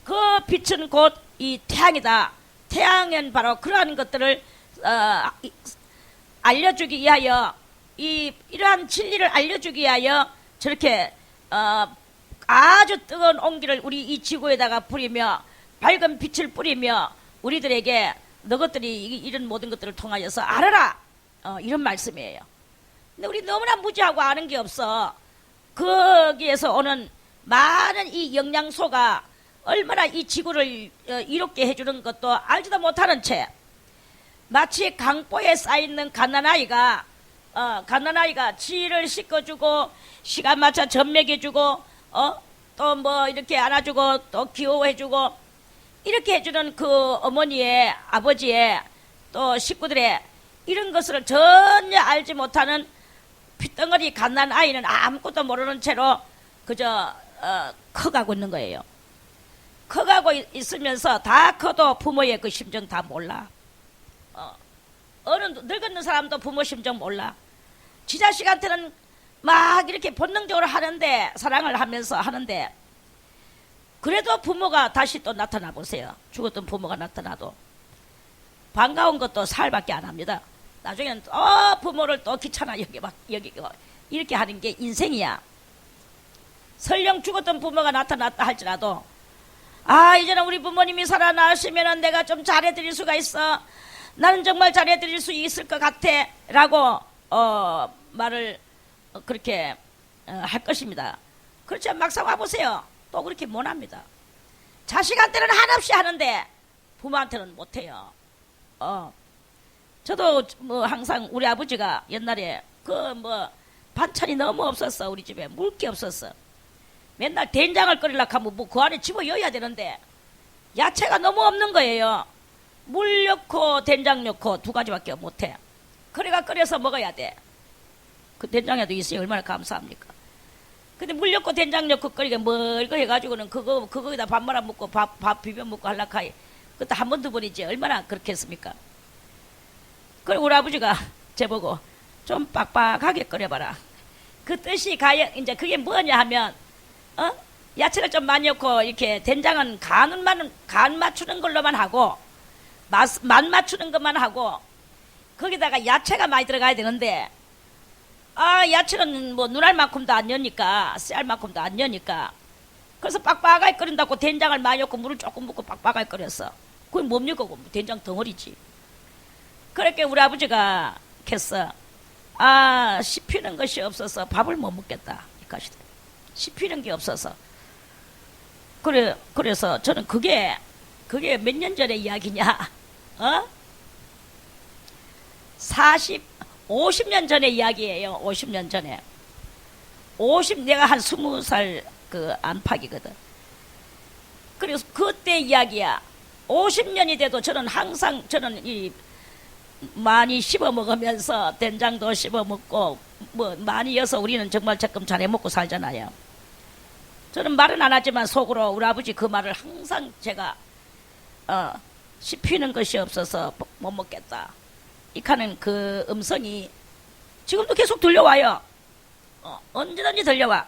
그 빛은 곧 이 태양이다. 태양은 바로 그러한 것들을 알려주기 위하여, 이러한 진리를 알려주기 위하여 저렇게 아주 뜨거운 온기를 우리 이 지구에다가 뿌리며, 밝은 빛을 뿌리며 우리들에게 너것들이 이런 모든 것들을 통하여서 알아라, 이런 말씀이에요. 근데 우리 너무나 무지하고 아는 게 없어. 거기에서 오는 많은 이 영양소가 얼마나 이 지구를 이롭게 해주는 것도 알지도 못하는 채, 마치 강보에 쌓여있는 갓난아이가 지를 씻어주고 시간 맞춰 젖 먹여주고 또 뭐 이렇게 안아주고 또 귀여워해주고 이렇게 해주는 그 어머니의, 아버지의, 또 식구들의 이런 것을 전혀 알지 못하는 핏덩어리 갓난아이는 아무것도 모르는 채로 그저 커가고 있는 거예요. 커가고 있으면서 다 커도 부모의 그 심정 다 몰라. 어느 늙었는 사람도 부모 심정 몰라. 지 자식한테는 막 이렇게 본능적으로 하는데, 사랑을 하면서 하는데, 그래도 부모가 다시 또 나타나 보세요. 죽었던 부모가 나타나도 반가운 것도 살밖에 안 합니다. 나중에는 부모를 또 귀찮아 여기고 이렇게 하는 게 인생이야. 설령 죽었던 부모가 나타났다 할지라도 아, 이제는 우리 부모님이 살아나시면은 내가 좀 잘해드릴 수가 있어. 나는 정말 잘해드릴 수 있을 것 같아. 라고, 말을 그렇게 할 것입니다. 그렇죠. 막상 와보세요. 또 그렇게 못합니다. 자식한테는 한없이 하는데 부모한테는 못해요. 저도 뭐 항상 우리 아버지가 옛날에 그 뭐 반찬이 너무 없었어. 우리 집에 먹을 게 없었어. 맨날 된장을 끓이려고 하면 뭐 그 안에 집어넣어야 되는데 야채가 너무 없는 거예요. 물 넣고 된장 넣고 두 가지밖에 못해. 그래가 끓여서 먹어야 돼. 그 된장에도 있어요. 얼마나 감사합니까? 근데 물 넣고 된장 넣고 끓이게 멀거 해가지고는 그거에다 밥 말아 먹고 밥 비벼 먹고 하려고 하이. 그것도 한 번 두 번이지. 얼마나 그렇게 했습니까? 그리고 우리 아버지가 저보고 좀 빡빡하게 끓여봐라. 그 뜻이 이제 그게 뭐냐 하면, 야채를 좀 많이 넣고, 이렇게 된장은 간 맞추는 걸로만 하고, 맛 맞추는 것만 하고, 거기다가 야채가 많이 들어가야 되는데, 야채는 뭐 눈알 만큼도 안 넣으니까, 쌀 만큼도 안 넣으니까, 그래서 빡빡하게 끓인다고 된장을 많이 넣고 물을 조금 붓고 빡빡하게 끓였어. 그게 뭡니까? 된장 덩어리지. 그렇게 우리 아버지가 했어. 씹히는 것이 없어서 밥을 못 먹겠다. 이까시다. 씹히는 게 없어서. 그래서 저는 그게 몇 년 전의 이야기냐? 50년 전의 이야기예요. 50년 전에. 내가 한 20살 그 안팎이거든. 그래서 그때 이야기야. 50년이 돼도 저는 항상 많이 씹어 먹으면서 된장도 씹어 먹고 뭐 많이 여서 우리는 정말 조금 잘해 먹고 살잖아요. 저는 말은 안 하지만 속으로 우리 아버지 그 말을 항상 제가 씹히는 것이 없어서 못 먹겠다. 이카는 그 음성이 지금도 계속 들려와요. 언제든지 들려와.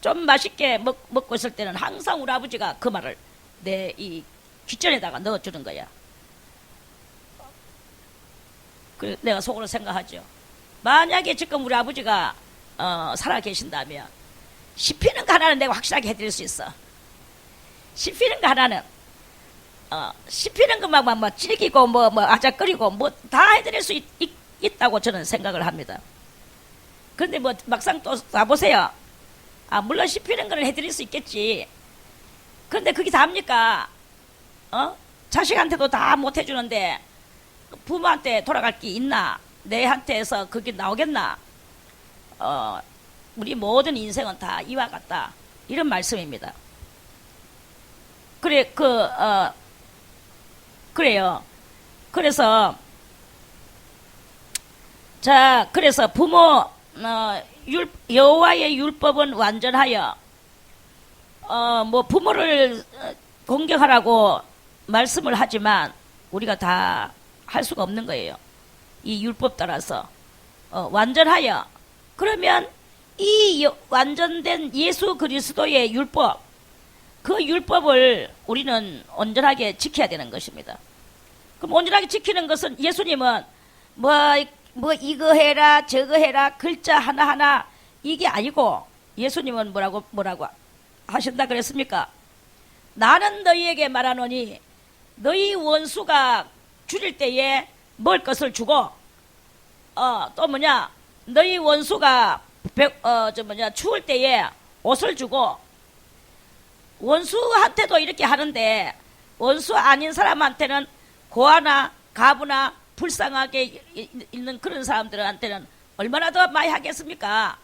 좀 맛있게 먹고 있을 때는 항상 우리 아버지가 그 말을 내 이 귓전에다가 넣어주는 거야. 내가 속으로 생각하죠. 만약에 지금 우리 아버지가 살아 계신다면 씹히는 거 하나는 내가 확실하게 해드릴 수 있어. 씹히는 거 하나는 씹히는 것만 뭐 질기고 뭐 아작거리고 뭐 다 해드릴 수 있다고 저는 생각을 합니다. 그런데 뭐 막상 또 가보세요. 물론 씹히는 거는 해드릴 수 있겠지. 그런데 그게 다입니까? 자식한테도 다 못 해주는데 부모한테 돌아갈 게 있나? 내한테서 그게 나오겠나? 우리 모든 인생은 다 이와 같다. 이런 말씀입니다. 그래요. 그래서 부모, 여호와의 율법은 완전하여, 뭐 부모를 공경하라고 말씀을 하지만 우리가 다 할 수가 없는 거예요. 이 율법 따라서 완전하여. 그러면 이 완전된 예수 그리스도의 율법, 그 율법을 우리는 온전하게 지켜야 되는 것입니다. 그럼 온전하게 지키는 것은 예수님은 뭐 이거 해라 저거 해라 글자 하나하나 이게 아니고 예수님은 뭐라고 하신다 그랬습니까? 나는 너희에게 말하노니 너희 원수가 줄일 때에 먹을 것을 주고 또 너희 원수가 추울 때에 옷을 주고. 원수한테도 이렇게 하는데 원수 아닌 사람한테는 고아나 가부나 불쌍하게 있는 그런 사람들한테는 얼마나 더 많이 하겠습니까?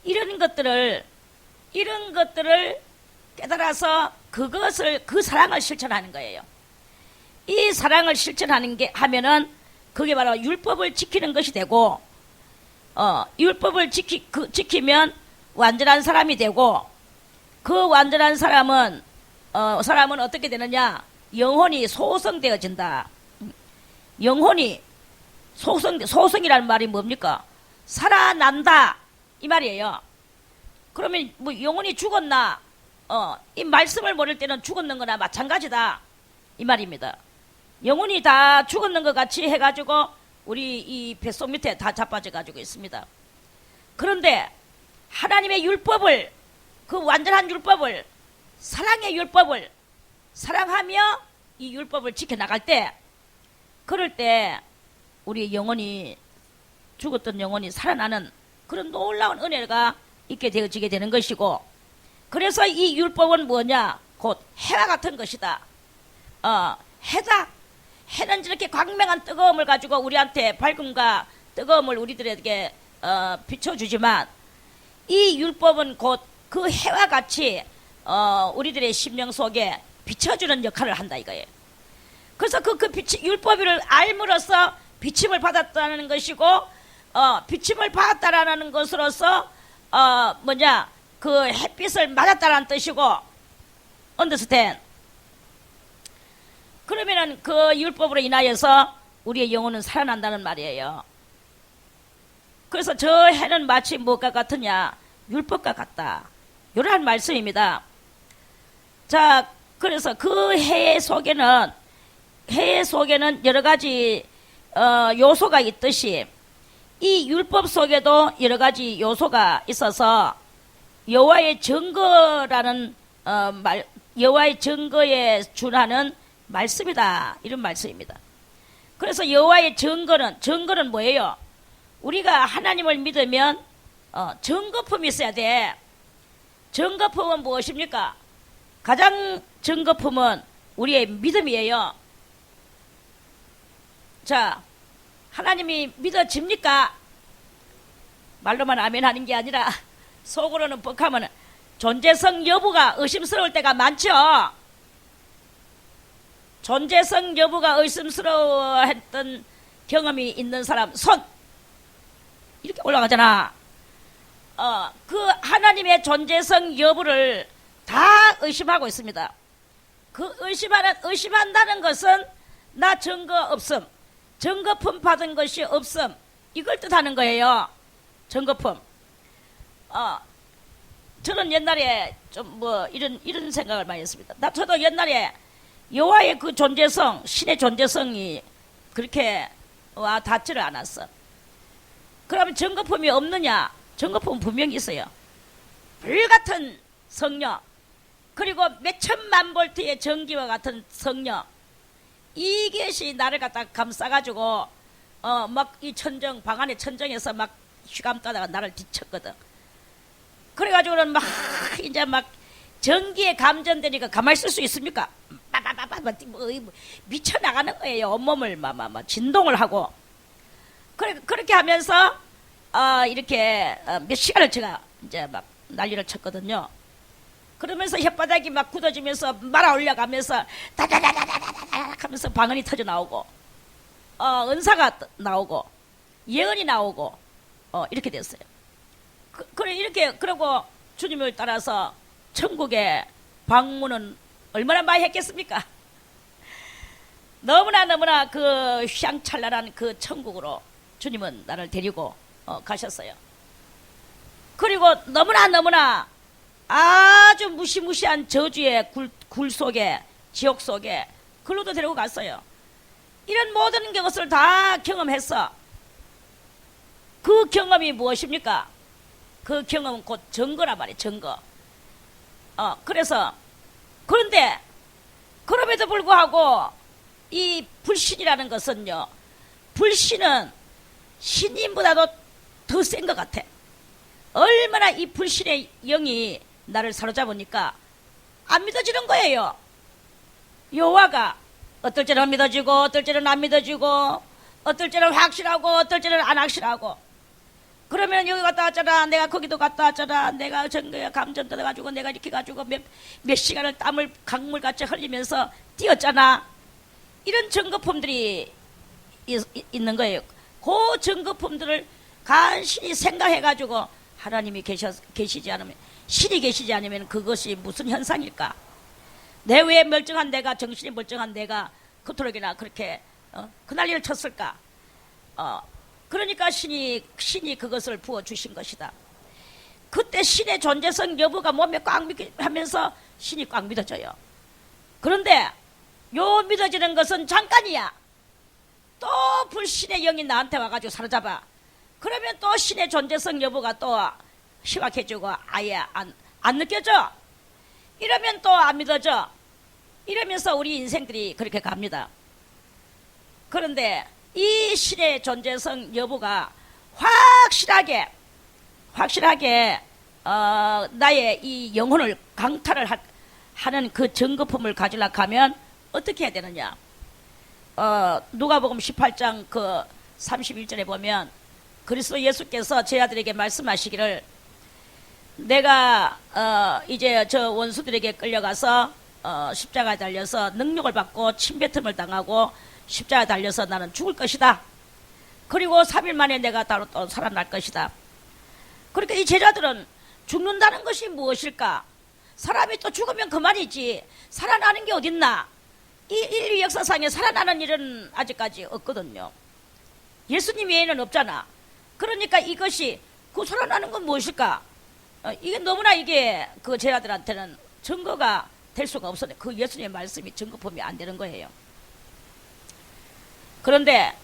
이런 것들을 깨달아서 그 사랑을 실천하는 거예요. 이 사랑을 실천하는 게 하면은 그게 바로 율법을 지키는 것이 되고, 율법을 지키면 완전한 사람이 되고, 그 완전한 사람은 어떻게 되느냐? 영혼이 소성되어진다. 영혼이 소성이라는 말이 뭡니까? 살아난다 이 말이에요. 그러면 뭐 영혼이 죽었나? 이 말씀을 모를 때는 죽었는 거나 마찬가지다 이 말입니다. 영혼이 다 죽었는 것 같이 해가지고 우리 이 뱃속 밑에 다 자빠져 가지고 있습니다. 그런데 하나님의 율법을, 그 완전한 율법을 사랑의 율법을 사랑하며 이 율법을 지켜나갈 때, 그럴 때 우리 영혼이, 죽었던 영혼이 살아나는 그런 놀라운 은혜가 있게 되어지게 되는 것이고, 그래서 이 율법은 뭐냐? 곧 해와 같은 것이다. 해다. 해는 이렇게 광명한 뜨거움을 가지고 우리한테 밝음과 뜨거움을 우리들에게 비춰주지만, 이 율법은 곧 그 해와 같이 우리들의 심령 속에 비춰주는 역할을 한다 이거예요. 그래서 율법을 알므로써 비침을 받았다는 것이고, 비침을 받았다라는 것으로서 그 햇빛을 맞았다라는 뜻이고, understand? 그러면은 그 율법으로 인하여서 우리의 영혼은 살아난다는 말이에요. 그래서 저 해는 마치 무엇과 같으냐? 율법과 같다. 이러한 말씀입니다. 자, 그래서 그 해 속에는 여러 가지 요소가 있듯이, 이 율법 속에도 여러 가지 요소가 있어서 여호와의 증거라는 여호와의 증거에 준하는 말씀이다, 이런 말씀입니다. 그래서 여호와의 증거는 뭐예요? 우리가 하나님을 믿으면 증거품이 있어야 돼. 증거품은 무엇입니까? 가장 증거품은 우리의 믿음이에요. 자, 하나님이 믿어집니까? 말로만 아멘 하는 게 아니라 속으로는 뻑하면 존재성 여부가 의심스러울 때가 많죠. 존재성 여부가 의심스러워했던 경험이 있는 사람 손 이렇게 올라가잖아. 그 하나님의 존재성 여부를 다 의심하고 있습니다. 그 의심한다는 것은 나 증거 없음, 증거품 받은 것이 없음, 이걸 뜻하는 거예요. 증거품. 저는 옛날에 좀 이런 생각을 많이 했습니다. 저도 옛날에 여호와의 그 존재성, 신의 존재성이 그렇게 와 닿지를 않았어. 그러면 증거품이 없느냐? 증거품은 분명히 있어요. 불같은 성령, 그리고 몇천만 볼트의 전기와 같은 성령, 이것이 나를 갖다 감싸가지고 막 이 방 안에 천정에서 막 휘감 따다가 나를 뒤쳤거든. 그래가지고는 이제 전기에 감전되니까 가만히 있을 수 있습니까? 미쳐 나가는 거예요. 온몸을 진동을 하고. 그렇게 하면서 이렇게 몇 시간을 제가 이제 난리를 쳤거든요. 그러면서 혓바닥이 굳어지면서 말아 올려가면서 다다다다다다 하면서 방언이 터져 나오고, 은사가 나오고, 예언이 나오고, 이렇게 됐어요. 그러고 주님을 따라서 천국에 방문은 얼마나 많이 했겠습니까? 너무나 그 휘황찬란한 그 천국으로 주님은 나를 데리고 가셨어요. 그리고 너무나 아주 무시무시한 저주의 굴 속에, 지옥 속에 글로도 데리고 갔어요. 이런 모든 것을 다 경험했어. 그 경험이 무엇입니까? 그 경험은 곧 증거란 말이에요. 증거. 그런데 그럼에도 불구하고 이 불신이라는 것은요, 불신은 신인보다도 더 센 것 같아. 얼마나 이 불신의 영이 나를 사로잡으니까 안 믿어지는 거예요. 여호와가 어떨 때는 믿어지고, 어떨 때는 안 믿어지고, 어떨 때는 확실하고, 어떨 때는 안 확실하고. 그러면 여기 갔다 왔잖아, 내가 거기도 갔다 왔잖아, 내가 전거에 감전 뜯어가지고 내가 이렇게 가지고 몇 시간을 땀을 강물같이 흘리면서 뛰었잖아. 이런 증거품들이 있는 거예요. 그 증거품들을 간신히 생각해가지고 하나님이 계시지 않으면, 신이 계시지 않으면 그것이 무슨 현상일까? 내 외에 멀쩡한 내가, 정신이 멀쩡한 내가 그토록이나 그렇게 그 난리를 쳤을까? 그러니까 신이 그것을 부어주신 것이다. 그때 신의 존재성 여부가 몸에 꽉 하면서 신이 꽉 믿어져요. 그런데 요 믿어지는 것은 잠깐이야. 또 불신의 영이 나한테 와가지고 사로잡아. 그러면 또 신의 존재성 여부가 또 희박해지고 아예 안 느껴져. 이러면 또 안 믿어져. 이러면서 우리 인생들이 그렇게 갑니다. 그런데 이 신의 존재성 여부가 확실하게 나의 이 영혼을 강탈을 하는 그 증거품을 가지려고 하면 어떻게 해야 되느냐. 누가복음 18장 그 31절에 보면 그리스도 예수께서 제 아들에게 말씀하시기를, 내가 이제 저 원수들에게 끌려가서 십자가에 달려서 능력을 받고 침뱉음을 당하고 십자가에 달려서 나는 죽을 것이다. 그리고 3일 만에 내가 또 살아날 것이다. 그러니까 이 제자들은 죽는다는 것이 무엇일까? 사람이 또 죽으면 그만이지 살아나는 게 어딨나? 이 인류 역사상에 살아나는 일은 아직까지 없거든요. 예수님 외에는 없잖아. 그러니까 이것이 그 살아나는 건 무엇일까? 이게 너무나 이게 그 제자들한테는 증거가 될 수가 없었네. 그 예수님의 말씀이 증거품이 안 되는 거예요. 그런데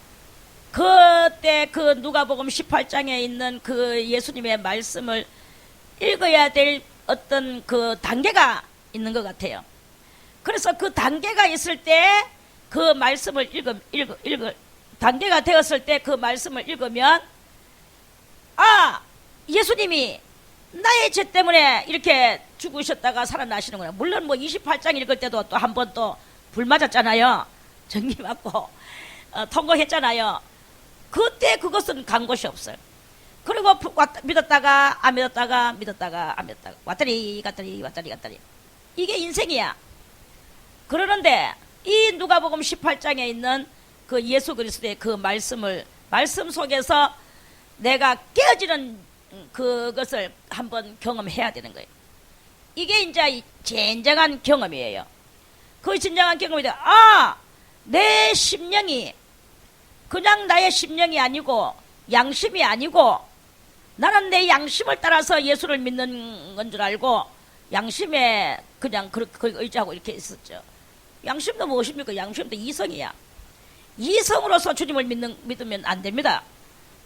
그때 그 누가복음 18장에 있는 그 예수님의 말씀을 읽어야 될 어떤 그 단계가 있는 것 같아요. 그래서 그 단계가 있을 때 그 말씀을 단계가 되었을 때 그 말씀을 읽으면, 아, 예수님이 나의 죄 때문에 이렇게 죽으셨다가 살아나시는구나. 물론 뭐 28장 읽을 때도 또 한 번 또 불 맞았잖아요. 전기 맞고 통곡했잖아요. 그때 그것은 간 곳이 없어요. 그리고 믿었다가 안 믿었다가 믿었다가 안 믿었다가 왔다리 갔다리 이게 인생이야. 그러는데 이 누가복음 18장에 있는 그 예수 그리스도의 그 말씀 속에서 내가 깨어지는 그것을 한번 경험해야 되는 거예요. 이게 이제 진정한 경험이에요. 그 진정한 경험이 돼. 아, 내 심령이 그냥 나의 심령이 아니고 양심이 아니고, 나는 내 양심을 따라서 예수를 믿는 건 줄 알고 양심에 그냥 그렇게 의지하고 이렇게 있었죠. 양심도 무엇입니까? 양심도 이성이야. 이성으로서 주님을 믿으면 안 됩니다.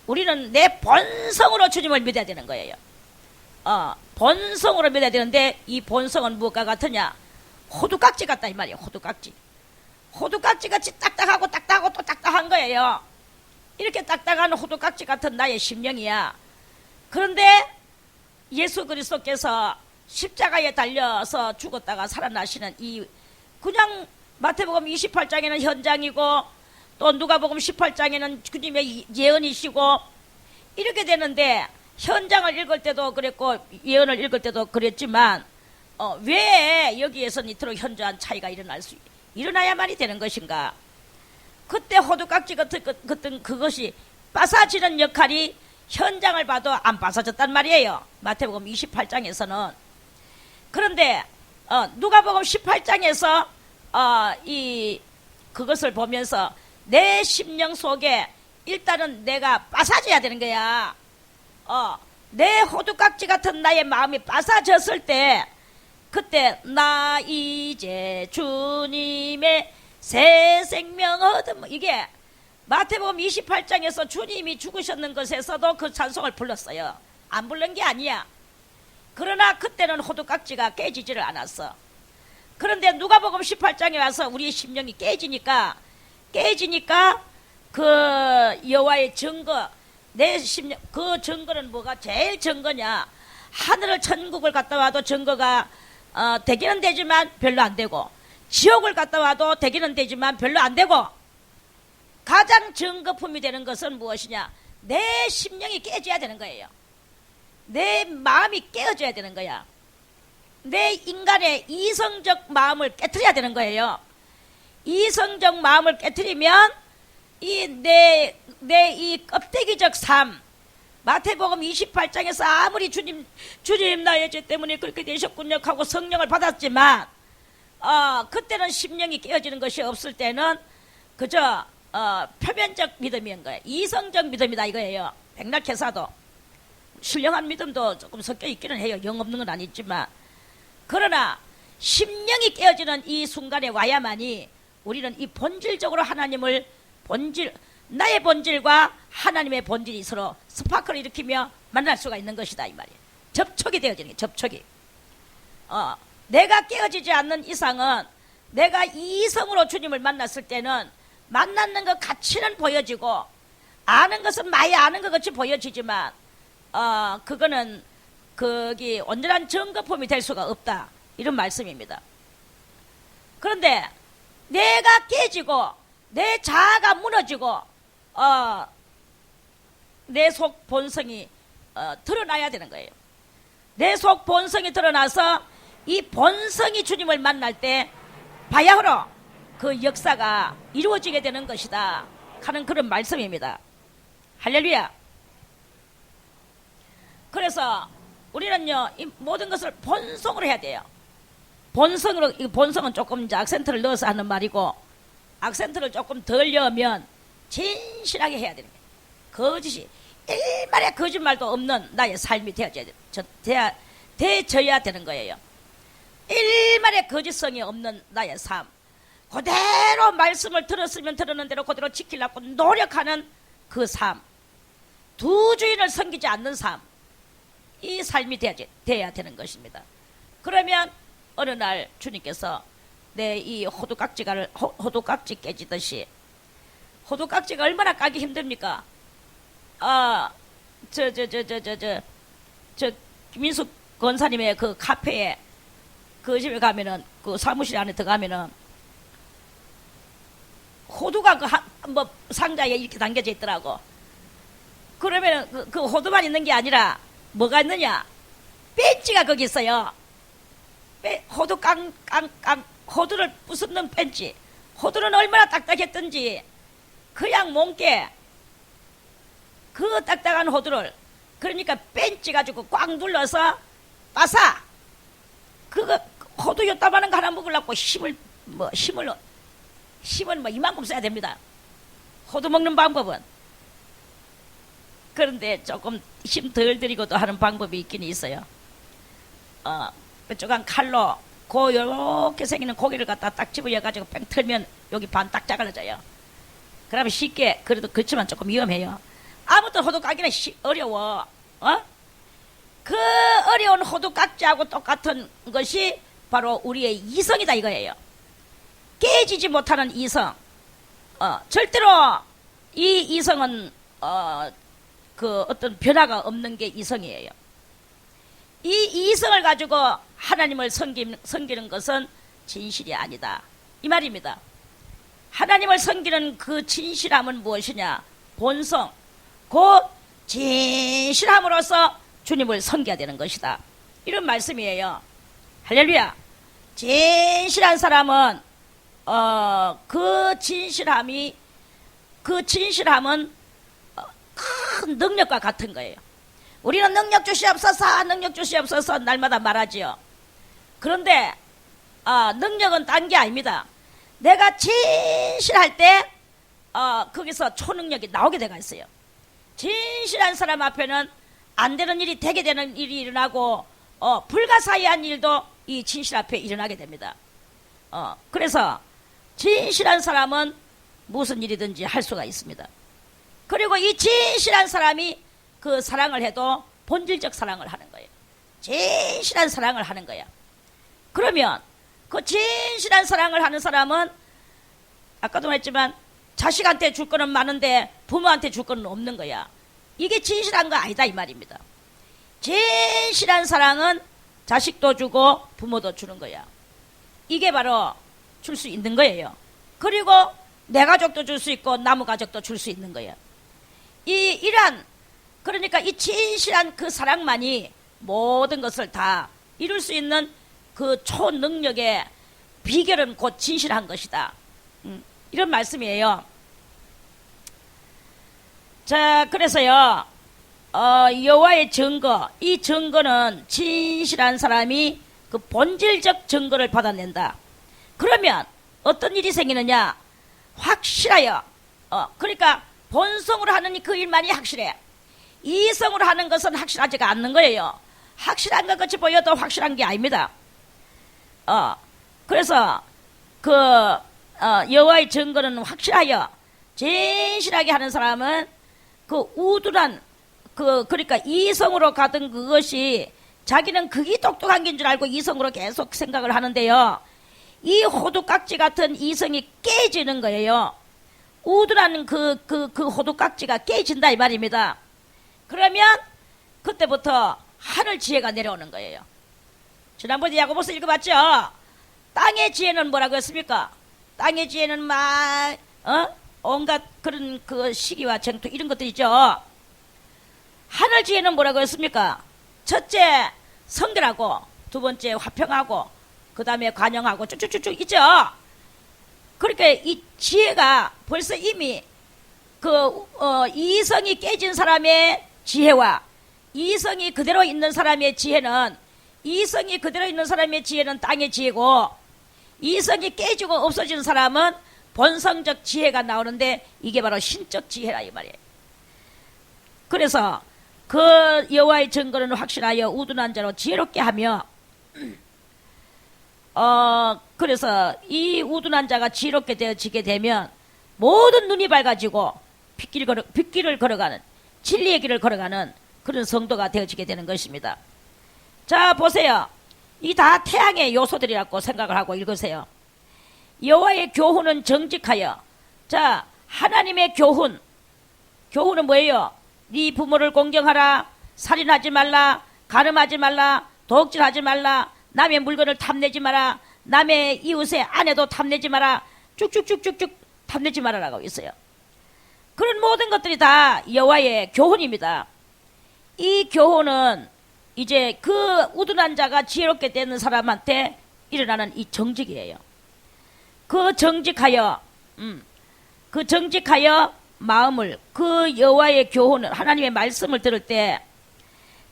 우리는 내 본성으로 주님을 믿어야 되는 거예요. 본성으로 믿어야 되는데 이 본성은 무엇과 같으냐? 호두깍지 같다 이 말이에요. 호두깍지 같이 딱딱하고 또 딱딱한 거예요. 이렇게 딱딱한 호두깍지 같은 나의 심령이야. 그런데 예수 그리스도께서 십자가에 달려서 죽었다가 살아나시는 이 그냥 마태복음 28장에는 현장이고 또 누가복음 18장에는 주님의 예언이시고 이렇게 되는데, 현장을 읽을 때도 그랬고 예언을 읽을 때도 그랬지만 왜 여기에서는 이토록 현저한 차이가 일어나야만이 되는 것인가? 그때 호두깍지 같은 그것이 빠사지는 역할이 현장을 봐도 안 빠사졌단 말이에요. 마태복음 28장에서는. 그런데 누가복음 18장에서 그것을 보면서 내 심령 속에 일단은 내가 빠사져야 되는 거야. 내 호두깍지 같은 나의 마음이 빠사졌을 때, 그때 나 이제 주님의 새 생명 얻음, 이게 마태복음 28장에서 주님이 죽으셨는 것에서도 그 찬송을 불렀어요. 안 부른 게 아니야. 그러나 그때는 호두깍지가 깨지지를 않았어. 그런데 누가복음 18장에 와서 우리 심령이 깨지니까 그 여호와의 증거, 내 심령, 그 증거는 뭐가 제일 증거냐? 하늘을 천국을 갔다 와도 증거가 되기는 되지만 별로 안 되고, 지옥을 갔다 와도 되기는 되지만 별로 안 되고, 가장 증거품이 되는 것은 무엇이냐? 내 심령이 깨져야 되는 거예요. 내 마음이 깨어져야 되는 거야. 내 인간의 이성적 마음을 깨트려야 되는 거예요. 이성적 마음을 깨트리면 내 이 껍데기적 삶, 마태복음 28장에서 아무리 주님 나의 죄 때문에 그렇게 되셨군요 하고 성령을 받았지만 그때는 심령이 깨어지는 것이 없을 때는 그저 표면적 믿음인 거예요. 이성적 믿음이다 이거예요. 백락회사도 신령한 믿음도 조금 섞여 있기는 해요. 영 없는 건 아니지만. 그러나 심령이 깨어지는 이 순간에 와야만이 우리는 이 본질적으로 하나님을 나의 본질과 하나님의 본질이 서로 스파크를 일으키며 만날 수가 있는 것이다 이 말이에요. 접촉이 되어지는 게 접촉이. 내가 깨어지지 않는 이상은 내가 이성으로 주님을 만났을 때는 만났는 것 가치는 보여지고 아는 것은 많이 아는 것 같이 보여지지만 그거는 거기 온전한 증거품이 될 수가 없다, 이런 말씀입니다. 그런데 내가 깨지고 내 자아가 무너지고 내 속 본성이 드러나야 되는 거예요. 내 속 본성이 드러나서 이 본성이 주님을 만날 때 바야흐로 그 역사가 이루어지게 되는 것이다 하는 그런 말씀입니다. 할렐루야. 그래서 우리는요, 이 모든 것을 본성으로 해야 돼요. 본성으로, 이 본성은 조금 이제 악센트를 넣어서 하는 말이고, 악센트를 조금 덜 넣으면 진실하게 해야 되는 거예요. 거짓이, 일말의 거짓말도 없는 나의 삶이 되어져야 되는 거예요. 일말의 거짓성이 없는 나의 삶, 그대로 말씀을 들었으면 들었는 대로 그대로 지키려고 노력하는 그 삶, 두 주인을 섬기지 않는 삶, 이 삶이 돼야 되는 것입니다. 그러면 어느 날 주님께서 내 이 호두깍지 깨지듯이, 호두깍지가 얼마나 까기 힘듭니까? 김민숙 권사님의 그 카페에, 그 집에 가면은, 그 사무실 안에 들어가면은 호두가 뭐 상자에 이렇게 담겨져 있더라고. 그러면은 그 호두만 있는 게 아니라 뭐가 있느냐? 벤치가 거기 있어요. 호두를 부수는 벤치. 호두는 얼마나 딱딱했던지 그냥 몽게 그 딱딱한 호두를, 그러니까 벤치 가지고 꽉 눌러서 빠사, 그거 호두 요따마는 거 하나 먹으려고 힘을 이만큼 써야 됩니다. 호두 먹는 방법은. 그런데 조금 힘 덜 들이고도 하는 방법이 있긴 있어요. 뾰족한 칼로 요렇게 생기는 고기를 갖다 딱 집어여가지고 뺑 틀면 여기 반 딱 잘라져요. 그러면 쉽게, 그래도 그렇지만 조금 위험해요. 아무튼 호두 까기는 어려워. 그 어려운 호두 깍지하고 똑같은 것이 바로 우리의 이성이다 이거예요. 깨지지 못하는 이성. 절대로 이 이성은 그 어떤 변화가 없는 게 이성이에요. 이 이성을 가지고 하나님을 섬기는 것은 진실이 아니다, 이 말입니다. 하나님을 섬기는 그 진실함은 무엇이냐? 본성, 곧 진실함으로써 주님을 섬겨야 되는 것이다, 이런 말씀이에요. 할렐루야. 진실한 사람은 그 진실함은 큰 능력과 같은 거예요. 우리는 능력 주시옵소서, 능력 주시옵소서 날마다 말하지요. 그런데 능력은 딴 게 아닙니다. 내가 진실할 때 거기서 초능력이 나오게 돼가 있어요. 진실한 사람 앞에는 안 되는 일이 되게 되는 일이 일어나고 불가사의한 일도 이 진실 앞에 일어나게 됩니다. 그래서 진실한 사람은 무슨 일이든지 할 수가 있습니다. 그리고 이 진실한 사람이 그 사랑을 해도 본질적 사랑을 하는 거예요. 진실한 사랑을 하는 거야. 그러면 그 진실한 사랑을 하는 사람은 아까도 말했지만 자식한테 줄 거는 많은데 부모한테 줄 거는 없는 거야. 이게 진실한 거 아니다 이 말입니다. 진실한 사랑은 자식도 주고 부모도 주는 거야. 이게 바로 줄 수 있는 거예요. 그리고 내 가족도 줄 수 있고 나무 가족도 줄 수 있는 거예요. 그러니까 이 진실한 그 사랑만이 모든 것을 다 이룰 수 있는 그 초능력의 비결은 곧 진실한 것이다, 이런 말씀이에요. 자, 그래서요, 여호와의 증거, 이 증거는 진실한 사람이 그 본질적 증거를 받아낸다. 그러면 어떤 일이 생기느냐? 확실하여, 그러니까 본성으로 하는 그 일만이 확실해. 이성으로 하는 것은 확실하지가 않는 거예요. 확실한 것 같이 보여도 확실한 게 아닙니다. 그래서 여호와의 증거는 확실하여 진실하게 하는 사람은 그 우둔한 그러니까 이성으로 가던 그것이 자기는 그게 똑똑한 게인 줄 알고 이성으로 계속 생각을 하는데요. 이 호두깍지 같은 이성이 깨지는 거예요. 우둔한 그 호두깍지가 깨진다 이 말입니다. 그러면 그때부터 하늘 지혜가 내려오는 거예요. 지난번에 야고보서 읽어봤죠? 땅의 지혜는 뭐라고 했습니까? 땅의 지혜는 온갖 그런 그 시기와 정토 이런 것들 있죠. 하늘 지혜는 뭐라고 했습니까? 첫째 성결하고, 두 번째 화평하고, 그 다음에 관용하고 쭉쭉쭉쭉 있죠. 그러니까 이 지혜가 벌써 이미 이성이 깨진 사람의 지혜와 이성이 그대로 있는 사람의 지혜는, 이성이 그대로 있는 사람의 지혜는 땅의 지혜고, 이성이 깨지고 없어지는 사람은 본성적 지혜가 나오는데 이게 바로 신적 지혜라 이 말이에요. 그래서 그 여호와의 증거는 확실하여 우둔한 자로 지혜롭게 하며, 그래서 이 우둔한 자가 지혜롭게 되어지게 되면 모든 눈이 밝아지고 빗길을 걸어가는, 진리의 길을 걸어가는 그런 성도가 되어지게 되는 것입니다. 자, 보세요. 이 다 태양의 요소들이라고 생각을 하고 읽으세요. 여호와의 교훈은 정직하여. 자, 하나님의 교훈은 뭐예요? 네 부모를 공경하라, 살인하지 말라, 간음하지 말라, 도둑질하지 말라, 남의 물건을 탐내지 마라, 남의 이웃의 아내도 탐내지 마라, 쭉쭉쭉쭉쭉 탐내지 마라라고 있어요. 그런 모든 것들이 다 여호와의 교훈입니다. 이 교훈은 이제 그 우둔한 자가 지혜롭게 되는 사람한테 일어나는 이 정직이에요. 그 정직하여 마음을, 그 여호와의 교훈을, 하나님의 말씀을 들을 때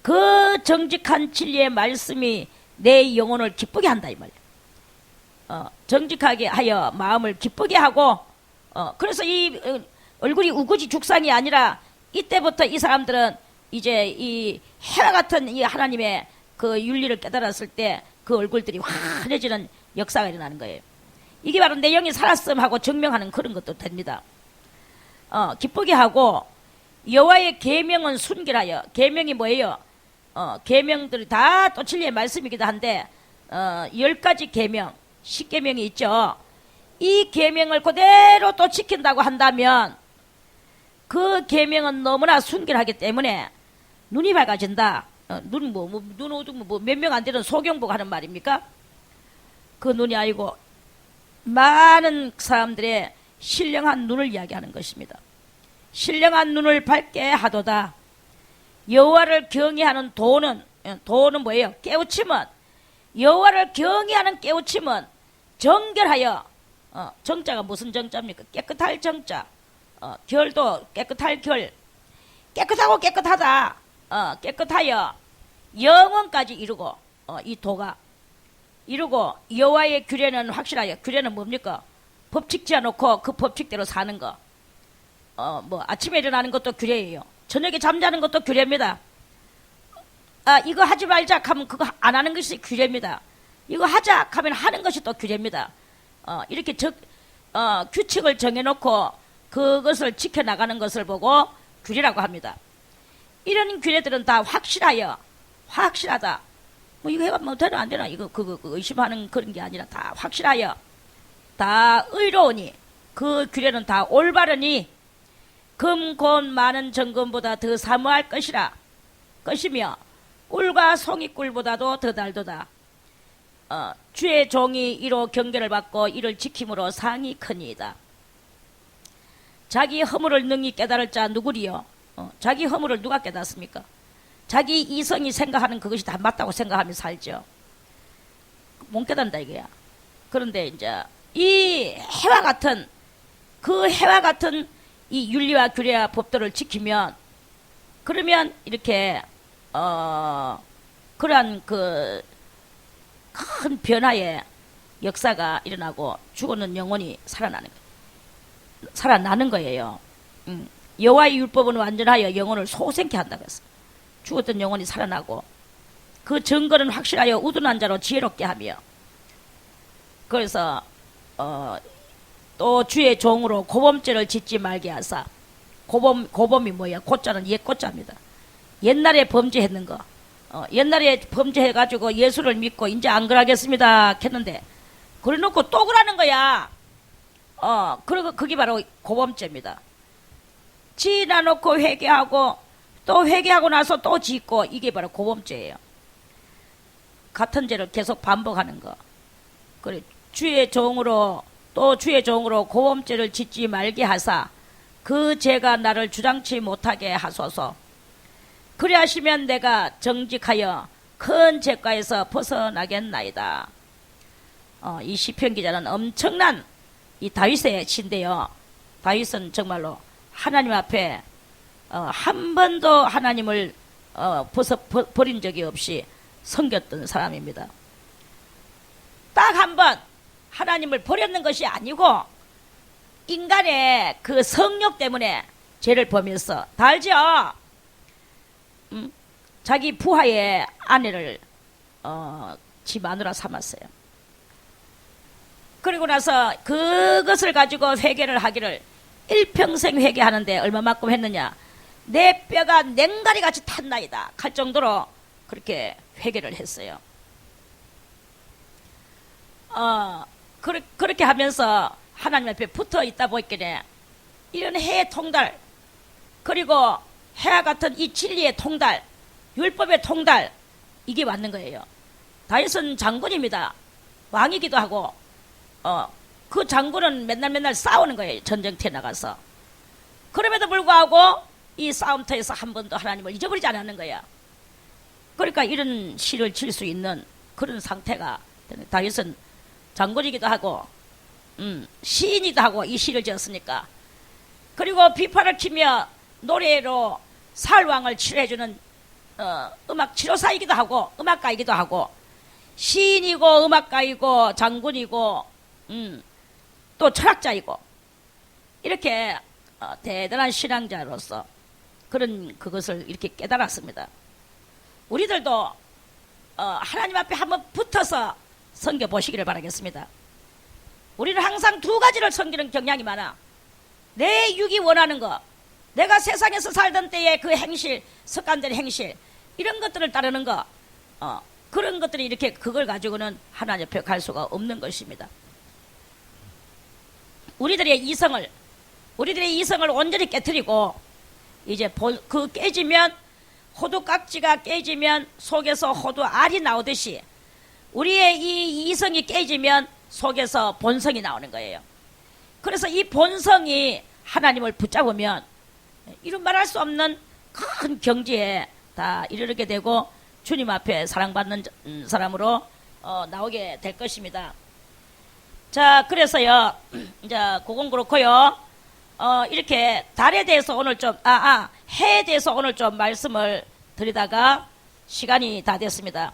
그 정직한 진리의 말씀이 내 영혼을 기쁘게 한다 이 말이에요. 정직하게 하여 마음을 기쁘게 하고, 그래서 이 얼굴이 우거지 죽상이 아니라 이때부터 이 사람들은 이제 이 해와 같은 이 하나님의 그 윤리를 깨달았을 때 그 얼굴들이 환해지는 역사가 일어나는 거예요. 이게 바로 내 영이 살았음 하고 증명하는 그런 것도 됩니다. 기쁘게 하고, 여호와의 계명은 순결하여. 계명이 뭐예요? 계명들이 다 또 진리의 말씀이기도 한데 10가지 계명, 10계명이 있죠. 이 계명을 그대로 또 지킨다고 한다면 그 계명은 너무나 순결하기 때문에 눈이 밝아진다. 눈 어두운 몇 명 안 되는 소경복 하는 말입니까? 그 눈이 아니고 많은 사람들의 신령한 눈을 이야기하는 것입니다. 신령한 눈을 밝게 하도다. 여호와를 경외하는 도는 뭐예요? 깨우침은, 여호와를 경외하는 깨우침은 정결하여, 정자가 무슨 정자입니까? 깨끗할 정자. 결도 깨끗할 결. 깨끗하고 깨끗하다. 깨끗하여 영원까지 이루고, 이 도가 이루고, 여호와의 규례는 확실하여. 규례는 뭡니까? 법칙 지어놓고 그 법칙대로 사는 거. 아침에 일어나는 것도 규례예요. 저녁에 잠자는 것도 규례입니다. 이거 하지 말자 하면 그거 안 하는 것이 규례입니다. 이거 하자 하면 하는 것이 또 규례입니다. 이렇게 규칙을 정해놓고 그것을 지켜나가는 것을 보고 규례라고 합니다. 이런 규례들은 다 확실하다. 이거 해가면 되나 안 되나 이거 그거 의심하는 그런 게 아니라 다 확실하여, 다 의로우니, 그 규례는 다 올바르니 금, 곤 많은 정금보다 더 사모할 것이며 꿀과 송이꿀보다도 더 달도다. 주의 종이 이로 경계를 받고 이를 지킴으로 상이 크니이다. 자기 허물을 능히 깨달을 자 누구리요? 자기 허물을 누가 깨닫습니까? 자기 이성이 생각하는 그것이 다 맞다고 생각하며 살죠. 못 깨닫는다 이거야. 그런데 이제 이 해와 같은 이 윤리와 규례와 법도를 지키면, 그러면 이렇게 그러한 그 큰 변화의 역사가 일어나고 죽었는 영혼이 살아나는 거예요. 여호와의 율법은 완전하여 영혼을 소생케 한다고 했어. 죽었던 영혼이 살아나고, 그 증거는 확실하여 우둔한 자로 지혜롭게 하며, 그래서 또 주의 종으로 고범죄를 짓지 말게 하사. 고범이 뭐야? 고자는 옛 고자입니다. 옛날에 범죄했는 거, 옛날에 범죄해가지고 예수를 믿고 이제 안 그러겠습니다 했는데 그래 놓고 또 그러는 거야. 그리고 그게 바로 고범죄입니다. 지나놓고 회개하고 또 회개하고 나서 또 짓고 이게 바로 고범죄예요. 같은 죄를 계속 반복하는 거. 그래 주의 종으로 또 주의 종으로 고범죄를 짓지 말게 하사 그 죄가 나를 주장치 못하게 하소서. 그리 하시면 내가 정직하여 큰 죄가에서 벗어나겠나이다. 이 시편 기자는 엄청난 이 다윗의 시인데요. 다윗은 정말로 하나님 앞에 한 번도 하나님을 버린 적이 없이 섬겼던 사람입니다. 딱 한 번 하나님을 버렸는 것이 아니고 인간의 그 성욕 때문에 죄를 범했어. 다 알죠? 자기 부하의 아내를 지 마누라 삼았어요. 그리고 나서 그것을 가지고 회개를 하기를 일평생 회개하는데 얼마만큼 했느냐. 내 뼈가 냉가리같이 탔나이다 할 정도로 그렇게 회개를 했어요. 그렇게 하면서 하나님 앞에 붙어 있다 보니까 이런 해의 통달 그리고 해와 같은 이 진리의 통달 율법의 통달 이게 맞는 거예요. 다윗은 장군입니다. 왕이기도 하고 그 장군은 맨날 싸우는 거예요. 전쟁터에 나가서. 그럼에도 불구하고 이 싸움터에서 한 번도 하나님을 잊어버리지 않았는 거야. 그러니까 이런 시를 칠 수 있는 그런 상태가 다윗은 장군이기도 하고 시인이기도 하고 이 시를 지었으니까. 그리고 비판을 치며 노래로 사울왕을 치료해주는 음악 치료사이기도 하고 음악가이기도 하고 시인이고 음악가이고 장군이고 또 철학자이고 이렇게 대단한 신앙자로서 그것을 이렇게 깨달았습니다. 우리들도 하나님 앞에 한번 붙어서 섬겨보시기를 바라겠습니다. 우리는 항상 두 가지를 섬기는 경향이 많아. 내 육이 원하는 거, 내가 세상에서 살던 때의 그 행실, 습관된 행실 이런 것들을 따르는 거, 그런 것들이 이렇게 그걸 가지고는 하나님 앞에 갈 수가 없는 것입니다. 우리들의 이성을 온전히 깨뜨리고 이제 그 깨지면 호두 깍지가 깨지면 속에서 호두 알이 나오듯이 우리의 이 이성이 깨지면 속에서 본성이 나오는 거예요. 그래서 이 본성이 하나님을 붙잡으면 이런 말할 수 없는 큰 경지에 다 이르게 되고 주님 앞에 사랑받는 사람으로 나오게 될 것입니다. 자, 그래서요, 이제 그건 그렇고요. 이렇게 달에 대해서 오늘 좀, 해에 대해서 오늘 좀 말씀을 드리다가 시간이 다 됐습니다.